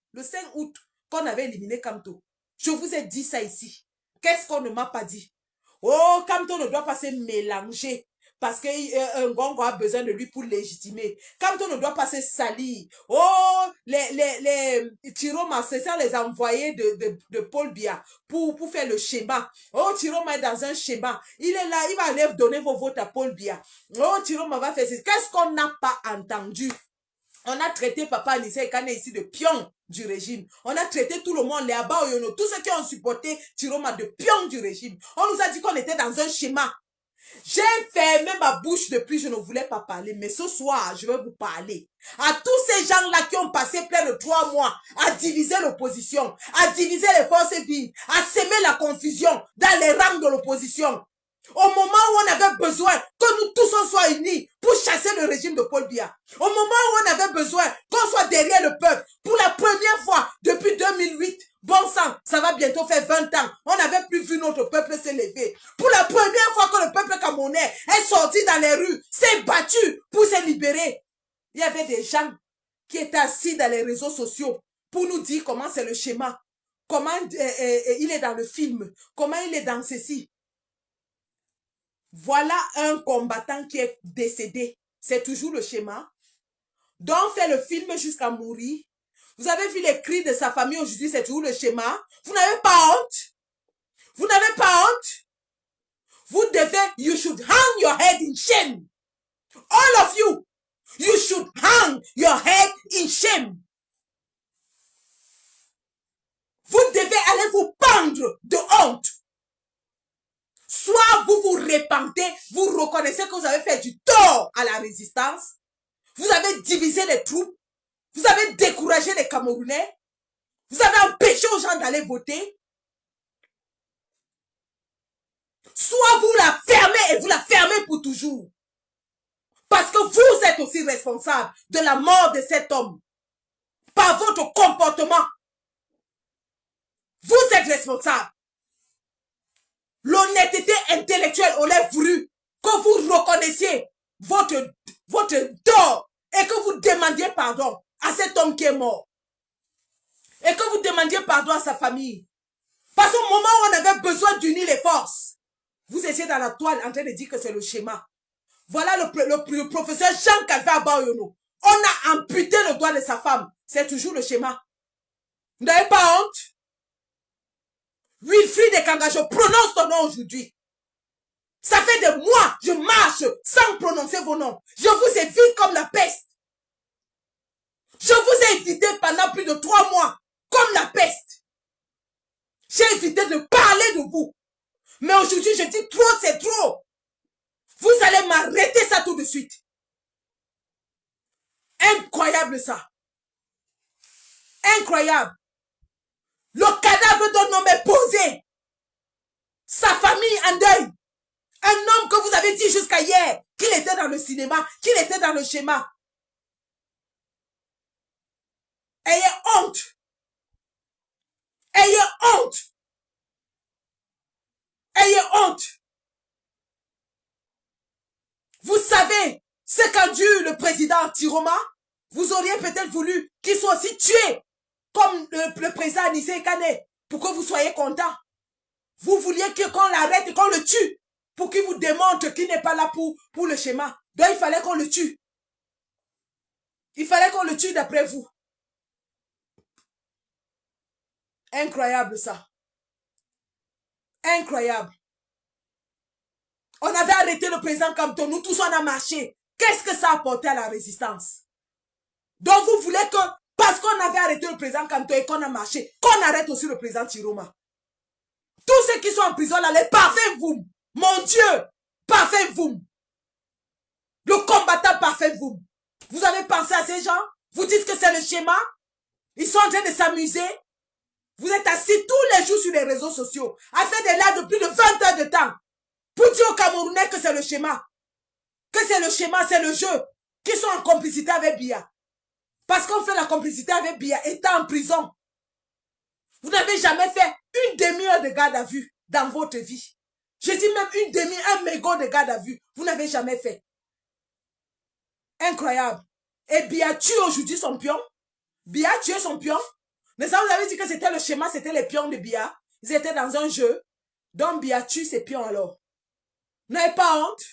août qu'on avait éliminé Kamto. Je vous ai dit ça ici. Qu'est-ce qu'on ne m'a pas dit? Oh, Kamto ne doit pas se mélanger parce que Ngongo a besoin de lui pour légitimer. Kamto ne doit pas se salir. Oh, les Chiroma, c'est ça les envoyés de Paul Biya pour faire le schéma. Oh, Chiroma est dans un schéma. Il est là, il va aller donner vos votes à Paul Biya. Oh, Chiroma va faire ça. Qu'est-ce qu'on n'a pas entendu? On a traité Papa Anissé Ekane ici de pion du régime. On a traité tout le monde, les Aba Oyono, tous ceux qui ont supporté Chiroma de pion du régime. On nous a dit qu'on était dans un schéma. J'ai fermé ma bouche depuis, je ne voulais pas parler. Mais ce soir, je vais vous parler. À tous ces gens-là qui ont passé plein de 3 mois à diviser l'opposition, à diviser les forces vives, à semer la confusion dans les rangs de l'opposition. Au moment où on avait besoin que nous tous on soit unis pour chasser le régime de Paul Biya. Au moment où on avait besoin qu'on soit derrière le peuple. Pour la première fois depuis 2008, bon sang, ça va bientôt faire 20 ans. On n'avait plus vu notre peuple s'élever. Pour la première fois que le peuple camerounais est sorti dans les rues, s'est battu pour se libérer. Il y avait des gens qui étaient assis dans les réseaux sociaux pour nous dire comment c'est le schéma. Comment il est dans le film. Comment il est dans ceci. Voilà un combattant qui est décédé. C'est toujours le schéma. Donc, on fait le film jusqu'à mourir. Vous avez vu les cris de sa famille aujourd'hui, c'est toujours le schéma. Vous n'avez pas honte. Vous n'avez pas honte. Vous devez, you should hang your head in shame. All of you, you should hang your head in shame. Vous devez aller vous pendre de honte. Soit vous vous repentez, vous reconnaissez que vous avez fait du tort à la résistance. Vous avez divisé les troupes. Vous avez découragé les Camerounais. Vous avez empêché aux gens d'aller voter. Soit vous la fermez et vous la fermez pour toujours. Parce que vous êtes aussi responsable de la mort de cet homme. Par votre comportement. Vous êtes responsable. L'honnêteté intellectuelle aurait voulu que vous reconnaissiez votre tort et que vous demandiez pardon à cet homme qui est mort. Et que vous demandiez pardon à sa famille. Parce qu'au moment où on avait besoin d'unir les forces, vous étiez dans la toile en train de dire que c'est le schéma. Voilà le professeur Jean Calvé Abaoyono. On a amputé le doigt de sa femme. C'est toujours le schéma. Vous n'avez pas honte? Wilfried Ekanga, je prononce ton nom aujourd'hui. Ça fait des mois, je marche sans prononcer vos noms. Je vous évite comme la peste. Je vous ai évité pendant plus de 3 mois, comme la peste. J'ai évité de parler de vous. Mais aujourd'hui, je dis trop, c'est trop. Vous allez m'arrêter ça tout de suite. Incroyable ça. Incroyable. Le cadavre d'un homme est posé. Sa famille en deuil. Un homme que vous avez dit jusqu'à hier qu'il était dans le cinéma, qu'il était dans le schéma. Ayez honte. Ayez honte. Ayez honte. Vous savez ce qu'a dû le président Tiroma? Vous auriez peut-être voulu qu'il soit aussi tué comme le président Anissé Kane pour que vous soyez content. Vous vouliez qu'on l'arrête et qu'on le tue pour qu'il vous démontre qu'il n'est pas là pour le schéma. Donc il fallait qu'on le tue. Il fallait qu'on le tue d'après vous. Incroyable ça. Incroyable. On avait arrêté le président Campton, nous tous on a marché. Qu'est-ce que ça a apporté à la résistance? Donc vous voulez que, parce qu'on avait arrêté le président Campton et qu'on a marché, qu'on arrête aussi le président Tiroma. Tous ceux qui sont en prison là, les parfaits vous. Mon Dieu, parfait vous. Le combattant parfait vous. Vous avez pensé à ces gens? Vous dites que c'est le schéma? Ils sont en train de s'amuser? Vous êtes assis tous les jours sur les réseaux sociaux, à faire des lives de plus de 20 heures de temps, pour dire aux Camerounais que c'est le schéma. Que c'est le schéma, c'est le jeu. Qu'ils sont en complicité avec Biya. Parce qu'on fait la complicité avec Biya étant en prison. Vous n'avez jamais fait une demi-heure de garde à vue dans votre vie. Je dis même un mégot de garde à vue. Vous n'avez jamais fait. Incroyable. Et Biya tue aujourd'hui son pion. Biya a tué son pion. Mais ça, vous avez dit que c'était le schéma, c'était les pions de Biya. Ils étaient dans un jeu. Donc Biya tue ses pions alors. N'ayez pas honte.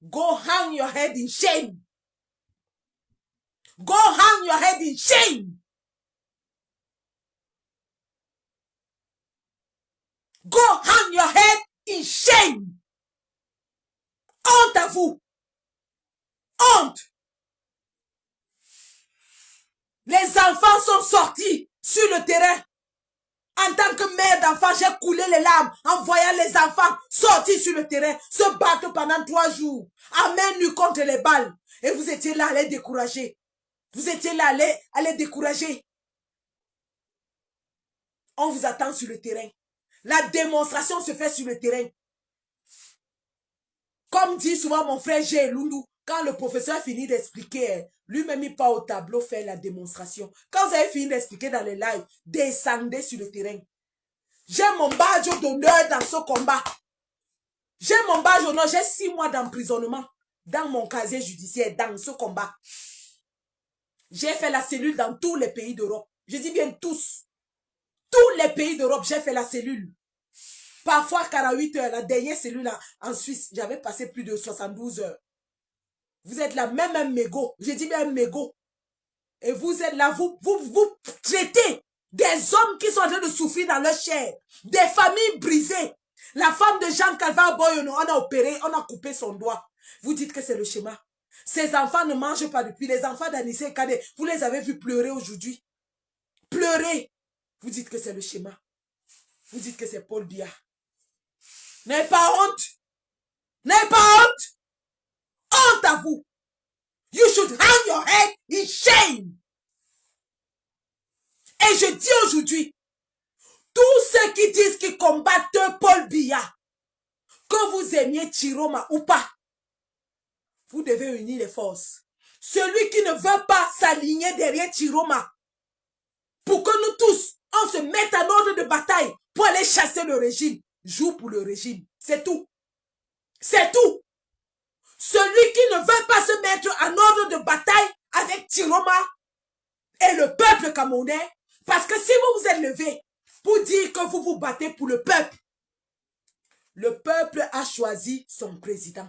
Go hang your head in shame. Go hang your head in shame. Go hang your head in shame. Honte à vous. Honte. Les enfants sont sortis sur le terrain. En tant que mère d'enfant, j'ai coulé les larmes en voyant les enfants sortir sur le terrain, se battre pendant 3 jours, à main nue contre les balles. Et vous étiez là à les décourager. Vous étiez là à les décourager. On vous attend sur le terrain. La démonstration se fait sur le terrain. Comme dit souvent mon frère G. Loulou, quand le professeur finit d'expliquer, lui-même il part au tableau faire la démonstration. Quand vous avez fini d'expliquer dans les lives, descendez sur le terrain. J'ai mon badge d'honneur dans ce combat. J'ai mon badge d'honneur, j'ai 6 mois d'emprisonnement dans mon casier judiciaire, dans ce combat. J'ai fait la cellule dans tous les pays d'Europe. Je dis bien tous. Tous les pays d'Europe, j'ai fait la cellule. Parfois 48 heures, la dernière cellule là, en Suisse, j'avais passé plus de 72 heures. Vous êtes là, même un mégot. Je dis bien un mégot. Et vous êtes là, vous traitez des hommes qui sont en train de souffrir dans leur chair. Des familles brisées. La femme de Jean Calvin Boyono, on a opéré, on a coupé son doigt. Vous dites que c'est le schéma. Ces enfants ne mangent pas depuis. Les enfants d'Anissé Kane, vous les avez vus pleurer aujourd'hui. Pleurer. Vous dites que c'est le schéma. Vous dites que c'est Paul Biya. N'ayez pas honte. N'ayez pas honte. Honte à vous. You should hang your head in shame. Et je dis aujourd'hui, tous ceux qui disent qu'ils combattent Paul Biya, que vous aimiez Tiroma ou pas, vous devez unir les forces. Celui qui ne veut pas s'aligner derrière Tiroma, pour que nous tous, on se mette en ordre de bataille pour aller chasser le régime, joue pour le régime. C'est tout. C'est tout. Celui qui ne veut pas se mettre en ordre de bataille avec Tiroma et le peuple camerounais, parce que si vous vous êtes levé pour dire que vous vous battez pour le peuple a choisi son président.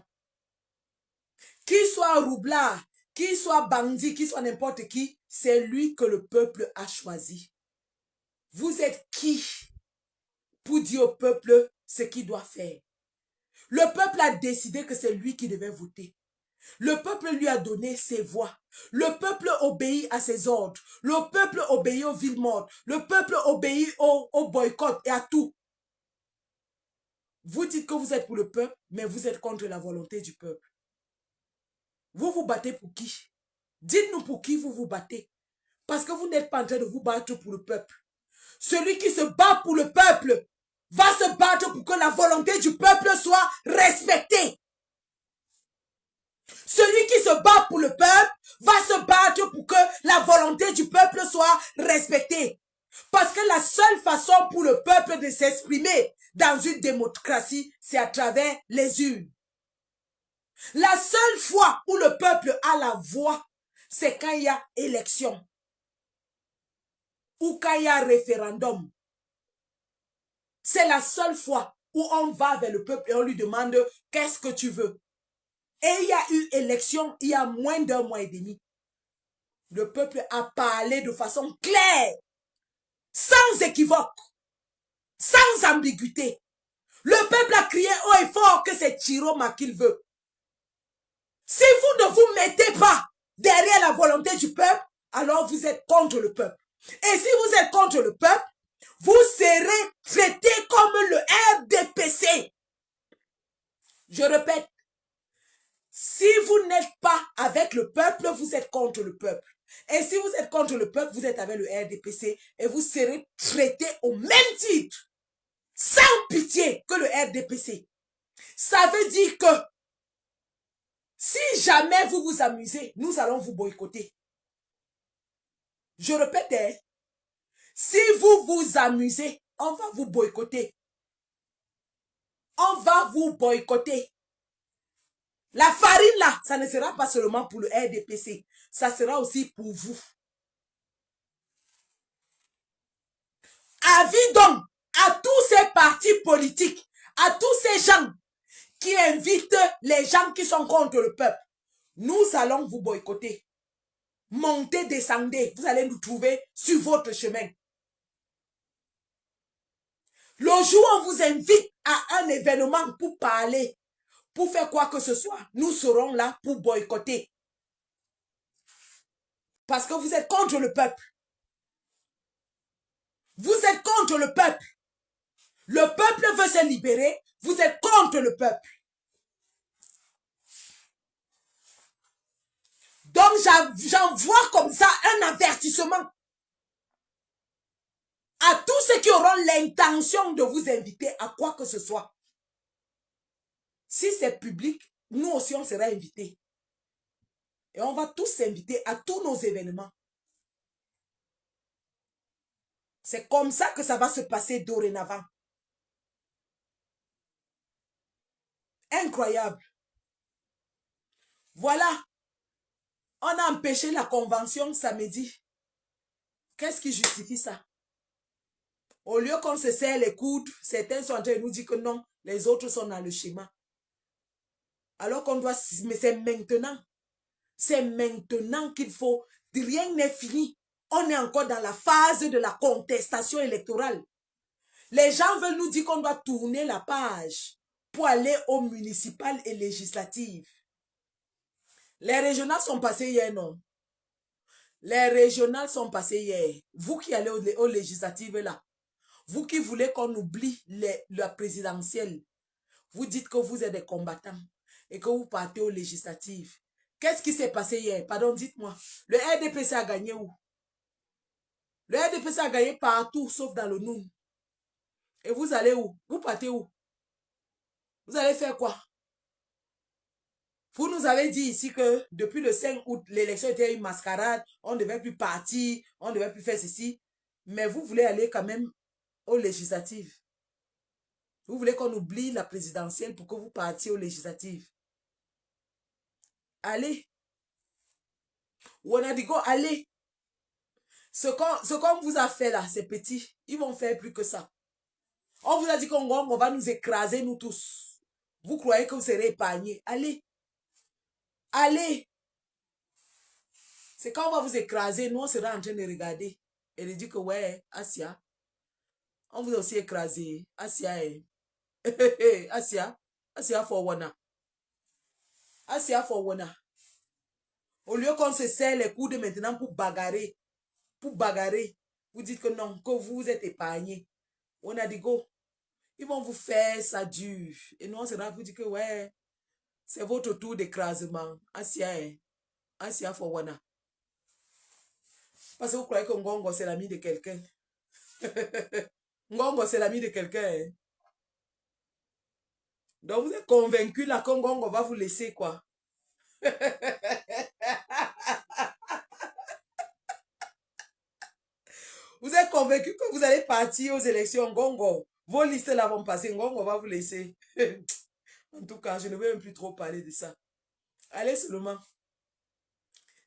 Qu'il soit roublard, qu'il soit bandit, qu'il soit n'importe qui, c'est lui que le peuple a choisi. Vous êtes qui pour dire au peuple ce qu'il doit faire? Le peuple a décidé que c'est lui qui devait voter. Le peuple lui a donné ses voix. Le peuple obéit à ses ordres. Le peuple obéit aux villes mortes. Le peuple obéit au boycott et à tout. Vous dites que vous êtes pour le peuple, mais vous êtes contre la volonté du peuple. Vous vous battez pour qui? Dites-nous pour qui vous vous battez. Parce que vous n'êtes pas en train de vous battre pour le peuple. Celui qui se bat pour le peuple va se battre pour que la volonté du peuple soit respectée. Celui qui se bat pour le peuple va se battre pour que la volonté du peuple soit respectée. Parce que la seule façon pour le peuple de s'exprimer dans une démocratie, c'est à travers les urnes. La seule fois où le peuple a la voix, c'est quand il y a élection ou quand il y a référendum. C'est la seule fois où on va vers le peuple et on lui demande « Qu'est-ce que tu veux ?» Et il y a eu élection il y a moins d'un mois et demi. Le peuple a parlé de façon claire, sans équivoque, sans ambiguïté. Le peuple a crié haut et fort que c'est Chiroma qu'il veut. Si vous ne vous mettez pas derrière la volonté du peuple, alors vous êtes contre le peuple. Et si vous êtes contre le peuple, vous serez traité comme le RDPC. Je répète, si vous n'êtes pas avec le peuple, vous êtes contre le peuple. Et si vous êtes contre le peuple, vous êtes avec le RDPC et vous serez traité au même titre, sans pitié que le RDPC. Ça veut dire que si jamais vous vous amusez, nous allons vous boycotter. Je répète, hein, si vous vous amusez, on va vous boycotter. On va vous boycotter. La farine là, ça ne sera pas seulement pour le RDPC, ça sera aussi pour vous. Avis donc à tous ces partis politiques, à tous ces gens qui invitent les gens qui sont contre le peuple. Nous allons vous boycotter. Montez, descendez, vous allez nous trouver sur votre chemin. Le jour où on vous invite à un événement pour parler, pour faire quoi que ce soit, nous serons là pour boycotter. Parce que vous êtes contre le peuple. Vous êtes contre le peuple. Le peuple veut se libérer, vous êtes contre le peuple. Donc j'envoie comme ça un avertissement à tous ceux qui auront l'intention de vous inviter à quoi que ce soit. Si c'est public, nous aussi on sera invités. Et on va tous s'inviter à tous nos événements. C'est comme ça que ça va se passer dorénavant. Incroyable. Voilà. On a empêché la convention samedi. Qu'est-ce qui justifie ça? Au lieu qu'on se serre les coudes, certains sont en train de nous dire que non, les autres sont dans le schéma. Alors qu'on doit... Mais c'est maintenant. C'est maintenant qu'il faut... Rien n'est fini. On est encore dans la phase de la contestation électorale. Les gens veulent nous dire qu'on doit tourner la page pour aller aux municipales et législatives. Les régionales sont passées hier, non? Les régionales sont passées hier. Vous qui allez aux législatives là, vous qui voulez qu'on oublie la présidentielle, vous dites que vous êtes des combattants et que vous partez aux législatives. Qu'est-ce qui s'est passé hier? Pardon, dites-moi. Le RDPC a gagné où? Le RDPC a gagné partout, sauf dans le Noun. Et vous allez où? Vous partez où? Vous allez faire quoi? Vous nous avez dit ici que depuis le 5 août, l'élection était une mascarade, on ne devait plus partir, on ne devait plus faire ceci. Mais vous voulez aller quand même aux législatives. Vous voulez qu'on oublie la présidentielle pour que vous partiez aux législatives. Allez. Ouanadigo, allez. Ce qu'on vous a fait là, c'est petit. Ils vont faire plus que ça. On vous a dit qu'on va nous écraser, nous tous. Vous croyez que vous serez épargnés. Allez. Allez. C'est quand on va vous écraser, nous on sera en train de regarder. Et de dire que ouais, Asia. On vous a aussi écrasé. Asia est. Asia. Asia for Wana. Asia for Wana. Au lieu qu'on se serre les coudes maintenant pour bagarrer. Pour bagarrer. Vous dites que non, que vous êtes épargnés. On a dit go. Ils vont vous faire ça dur. Et nous on sera vous dire que ouais. C'est votre tour d'écrasement. Asia est. Asia for Wana. Parce que vous croyez que Ngongo c'est l'ami de quelqu'un. Ngongo c'est l'ami de quelqu'un. Donc vous êtes convaincu là que Ngongo va vous laisser quoi. Vous êtes convaincu que vous allez partir aux élections, Ngongo. Vos listes là vont passer, Ngongo va vous laisser. En tout cas, je ne veux même plus trop parler de ça. Allez seulement.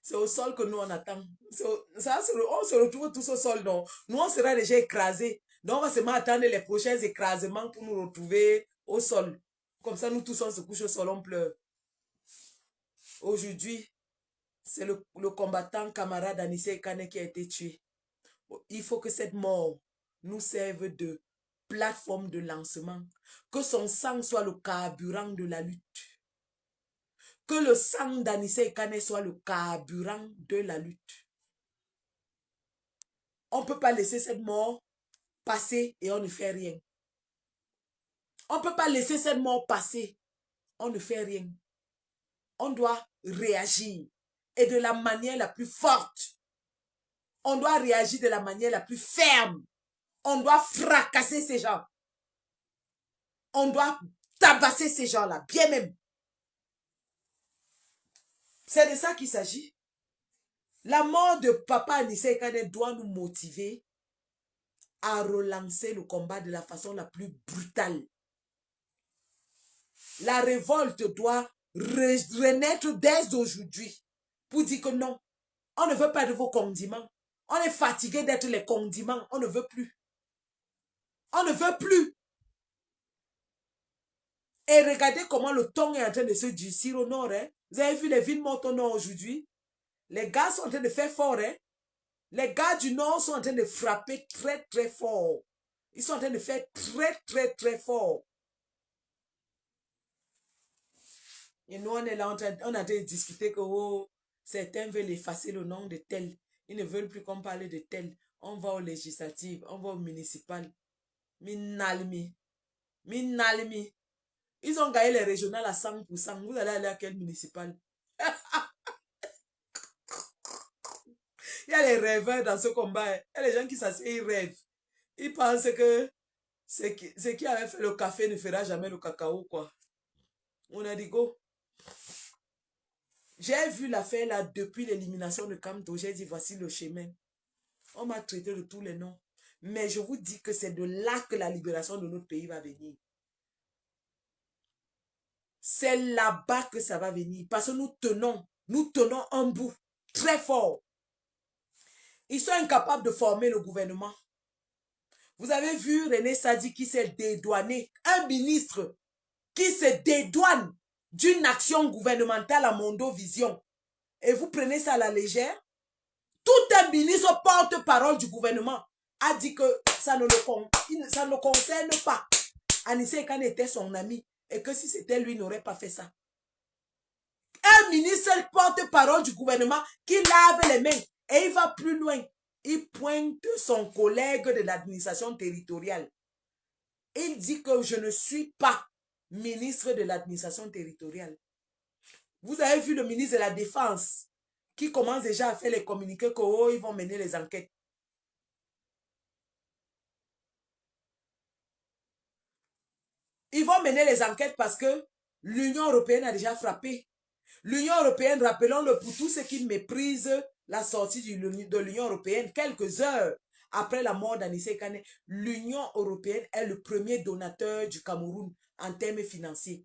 C'est au sol que nous on attend. On se retrouve tous au sol. Donc, nous, on sera déjà écrasés. Donc, on va seulement attendre les prochains écrasements pour nous retrouver au sol. Comme ça, nous tous, on se couche au sol, on pleure. Aujourd'hui, c'est le combattant camarade Anissé Kane qui a été tué. Il faut que cette mort nous serve de plateforme de lancement. Que son sang soit le carburant de la lutte. Que le sang d'Anissé Kane soit le carburant de la lutte. On ne peut pas laisser cette mort passer et on ne fait rien. On ne peut pas laisser cette mort passer. On ne fait rien. On doit réagir. Et de la manière la plus forte. On doit réagir de la manière la plus ferme. On doit fracasser ces gens. On doit tabasser ces gens-là, bien même. C'est de ça qu'il s'agit. La mort de Papa Anissé Kane doit nous motiver à relancer le combat de la façon la plus brutale. La révolte doit renaître dès aujourd'hui pour dire que non, on ne veut pas de vos condiments. On est fatigué d'être les condiments. On ne veut plus. On ne veut plus. Et regardez comment le ton est en train de se durcir au nord. Hein? Vous avez vu les villes mortes au nord aujourd'hui? Les gars sont en train de faire fort. Hein? Les gars du nord sont en train de frapper très très fort. Ils sont en train de faire très très très fort. Et nous, on est là, on est en train de discuter que oh, certains veulent effacer le nom de tel. Ils ne veulent plus qu'on parle de tel. On va aux législatives, on va aux municipales. Minalmi. Minalmi. Ils ont gagné les régionales à 100%. Vous allez aller à quel municipal? Il y a les rêveurs dans ce combat. Il y a les gens qui s'asseyent, ils rêvent. Ils pensent que ce qui avait fait le café ne fera jamais le cacao, quoi. On a dit go. J'ai vu l'affaire là depuis l'élimination de Kamto. J'ai dit voici le chemin. On m'a traité de tous les noms. Mais je vous dis que c'est de là que la libération de notre pays va venir. C'est là-bas que ça va venir. Parce que nous tenons un bout très fort. Ils sont incapables de former le gouvernement. Vous avez vu René Sadi qui s'est dédouané. Un ministre qui se dédouane d'une action gouvernementale à Mondovision. Et vous prenez ça à la légère. Tout un ministre porte-parole du gouvernement a dit que ça ne le concerne pas. Anissé Kane était son ami. Et que si c'était lui, il n'aurait pas fait ça. Un ministre porte-parole du gouvernement qui lave les mains. Et il va plus loin. Il pointe son collègue de l'administration territoriale. Il dit que je ne suis pas ministre de l'administration territoriale. Vous avez vu le ministre de la Défense qui commence déjà à faire les communiqués que oh, ils vont mener les enquêtes. Ils vont mener les enquêtes parce que l'Union européenne a déjà frappé. L'Union européenne, rappelons-le pour tous ceux qui méprisent la sortie de l'Union européenne, quelques heures après la mort d'Anissé Kane, l'Union européenne est le premier donateur du Cameroun en termes financiers.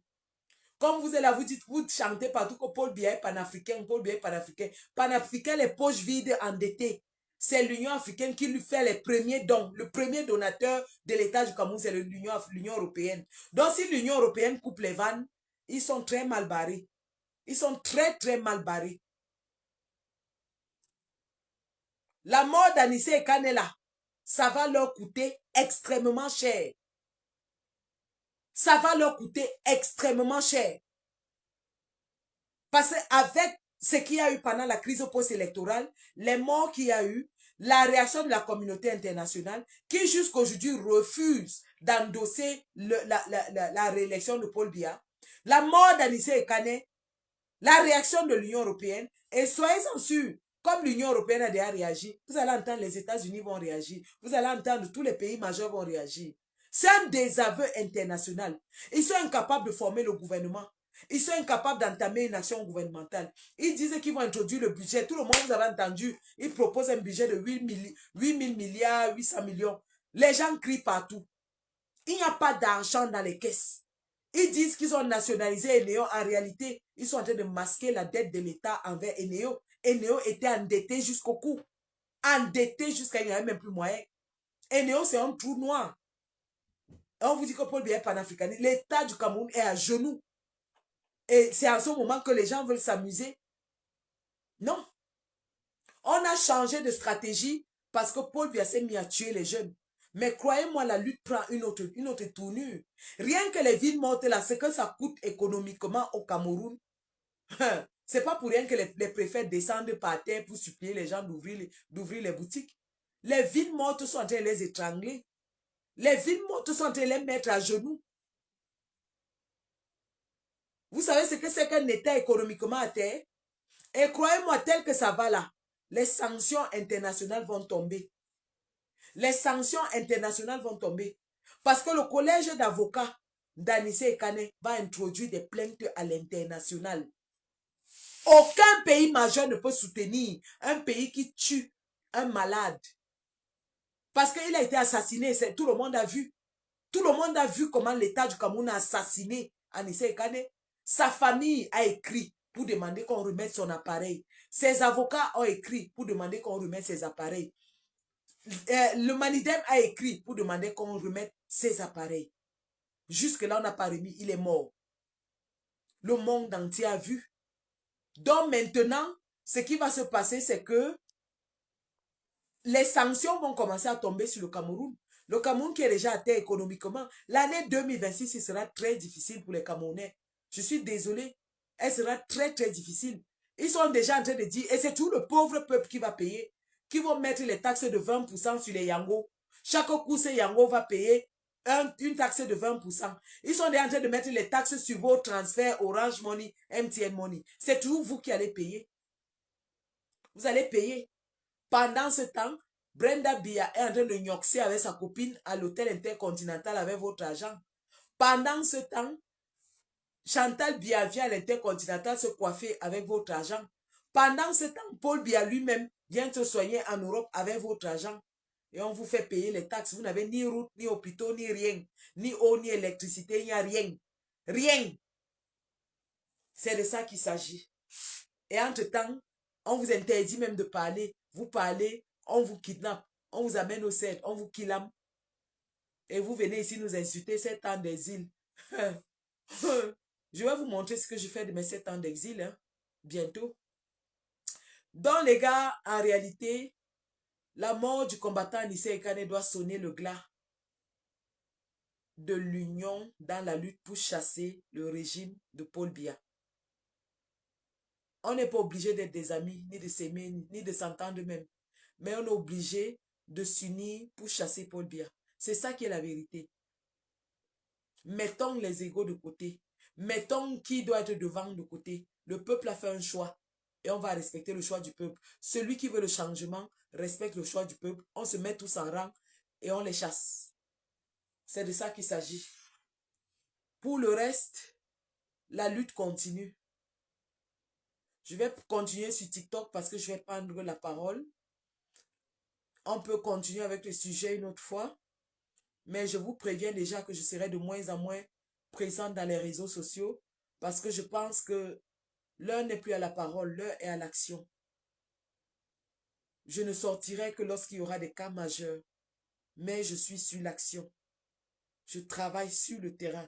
Comme vous êtes là, vous chantez partout que Paul Biya est panafricain, Paul Biya est panafricain. Panafricain, les poches vides, endettés. C'est l'Union africaine qui lui fait les premiers dons. Le premier donateur de l'État du Cameroun, c'est l'Union européenne. Donc, si l'Union européenne coupe les vannes, ils sont très mal barrés. Ils sont très, très mal barrés. La mort d'Anissé Kane là, ça va leur coûter extrêmement cher. Ça va leur coûter extrêmement cher. Parce qu'avec ce qu'il y a eu pendant la crise post-électorale, les morts qu'il y a eu, la réaction de la communauté internationale, qui jusqu'aujourd'hui refuse d'endosser la réélection de Paul Biya, la mort d'Anissé Kane, la réaction de l'Union européenne, et soyez-en sûrs, comme l'Union européenne a déjà réagi, vous allez entendre les États-Unis vont réagir, vous allez entendre tous les pays majeurs vont réagir. C'est un désaveu international. Ils sont incapables de former le gouvernement. Ils sont incapables d'entamer une action gouvernementale. Ils disent qu'ils vont introduire le budget. Tout le monde, vous avez entendu, ils proposent un budget de 8 000 milliards, 800 millions. Les gens crient partout. Il n'y a pas d'argent dans les caisses. Ils disent qu'ils ont nationalisé Eneo. En réalité, ils sont en train de masquer la dette de l'État envers Eneo. Eneo était endetté jusqu'au cou. Endetté jusqu'à il n'y avait même plus moyen. Eneo, c'est un trou noir. Et on vous dit que Paul Biya est panafricaniste. L'État du Cameroun est à genoux. Et c'est à ce moment que les gens veulent s'amuser. Non. On a changé de stratégie parce que Paul Biya s'est mis à tuer les jeunes. Mais croyez-moi, la lutte prend une autre tournure. Rien que les villes mortes là, ce que ça coûte économiquement au Cameroun, c'est pas pour rien que les préfets descendent par terre pour supplier les gens d'ouvrir les boutiques. Les villes mortes sont en train de les étrangler. Les villes mortes sont en train de les mettre à genoux. Vous savez ce que c'est qu'un État économiquement à terre? Et croyez-moi, tel que ça va là, les sanctions internationales vont tomber. Les sanctions internationales vont tomber. Parce que le collège d'avocats d'Anissé Ekane va introduire des plaintes à l'international. Aucun pays majeur ne peut soutenir un pays qui tue un malade. Parce qu'il a été assassiné, tout le monde a vu. Tout le monde a vu comment l'État du Cameroun a assassiné Anissé Ekane. Sa famille a écrit pour demander qu'on remette son appareil. Ses avocats ont écrit pour demander qu'on remette ses appareils. Le Manidem a écrit pour demander qu'on remette ses appareils. Jusque-là, on n'a pas remis, il est mort. Le monde entier a vu. Donc maintenant, ce qui va se passer, c'est que les sanctions vont commencer à tomber sur le Cameroun. Le Cameroun qui est déjà à terre économiquement. L'année 2026, ce sera très difficile pour les Camerounais. Je suis désolé. Elle sera très, très difficile. Ils sont déjà en train de dire, et c'est tout le pauvre peuple qui va payer, qui vont mettre les taxes de 20% sur les Yango. Chaque coup, ces Yango va payer une taxe de 20%. Ils sont déjà en train de mettre les taxes sur vos transferts Orange Money, MTN Money. C'est toujours vous qui allez payer. Vous allez payer. Pendant ce temps, Brenda Biya est en train de gnoxer avec sa copine à l'hôtel intercontinental avec votre argent. Pendant ce temps, Chantal Biya vient à l'intercontinental se coiffer avec votre argent. Pendant ce temps, Paul Biya lui-même vient se soigner en Europe avec votre argent. Et on vous fait payer les taxes. Vous n'avez ni route, ni hôpitaux, ni rien. Ni eau, ni électricité, il n'y a rien. Rien. C'est de ça qu'il s'agit. Et entre-temps, on vous interdit même de parler. Vous parlez, on vous kidnappe. On vous amène au cercle, on vous kidnappe. Et vous venez ici nous insulter 7 ans d'exil. Je vais vous montrer ce que je fais de mes 7 ans d'exil. Hein, bientôt. Donc les gars, en réalité, la mort du combattant Anissé Ekane doit sonner le glas de l'union dans la lutte pour chasser le régime de Paul Biya. On n'est pas obligé d'être des amis, ni de s'aimer, ni de s'entendre même. Mais on est obligé de s'unir pour chasser Paul Biya. C'est ça qui est la vérité. Mettons les égos de côté. Mettons qui doit être devant de côté. Le peuple a fait un choix. Et on va respecter le choix du peuple. Celui qui veut le changement respecte le choix du peuple. On se met tous en rang et on les chasse. C'est de ça qu'il s'agit. Pour le reste, la lutte continue. Je vais continuer sur TikTok parce que je vais prendre la parole. On peut continuer avec le sujet une autre fois. Mais je vous préviens déjà que je serai de moins en moins présente dans les réseaux sociaux parce que je pense que l'heure n'est plus à la parole, l'heure est à l'action. Je ne sortirai que lorsqu'il y aura des cas majeurs. Mais je suis sur l'action. Je travaille sur le terrain.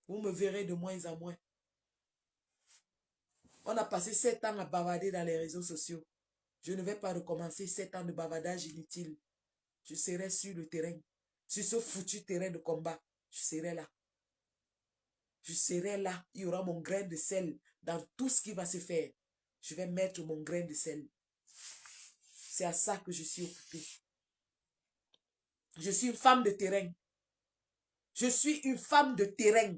Vous me verrez de moins en moins. On a passé 7 ans à bavarder dans les réseaux sociaux. Je ne vais pas recommencer 7 ans de bavardage inutile. Je serai sur le terrain. Sur ce foutu terrain de combat. Je serai là. Je serai là. Il y aura mon grain de sel dans tout ce qui va se faire. Je vais mettre mon grain de sel. C'est à ça que je suis occupée. Je suis une femme de terrain. Je suis une femme de terrain.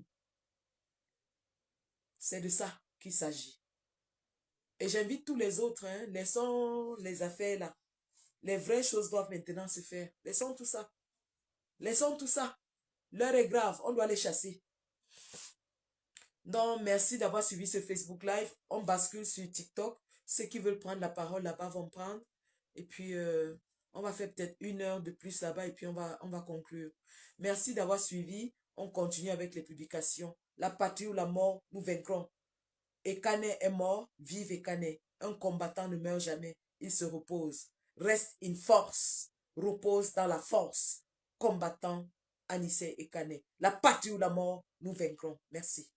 C'est de ça qu'il s'agit. Et j'invite tous les autres, hein, laissons les affaires là. Les vraies choses doivent maintenant se faire. Laissons tout ça. Laissons tout ça. L'heure est grave, on doit les chasser. Donc, merci d'avoir suivi ce Facebook Live. On bascule sur TikTok. Ceux qui veulent prendre la parole là-bas vont prendre. Et puis, on va faire peut-être 1 heure de plus là-bas et puis on va conclure. Merci d'avoir suivi. On continue avec les publications. La patrie ou la mort, nous vaincrons. Ekane est mort, vive Ekane. Un combattant ne meurt jamais, il se repose. Reste in force, repose dans la force. Combattant Anissé Ekane. La patrie ou la mort, nous vaincrons. Merci.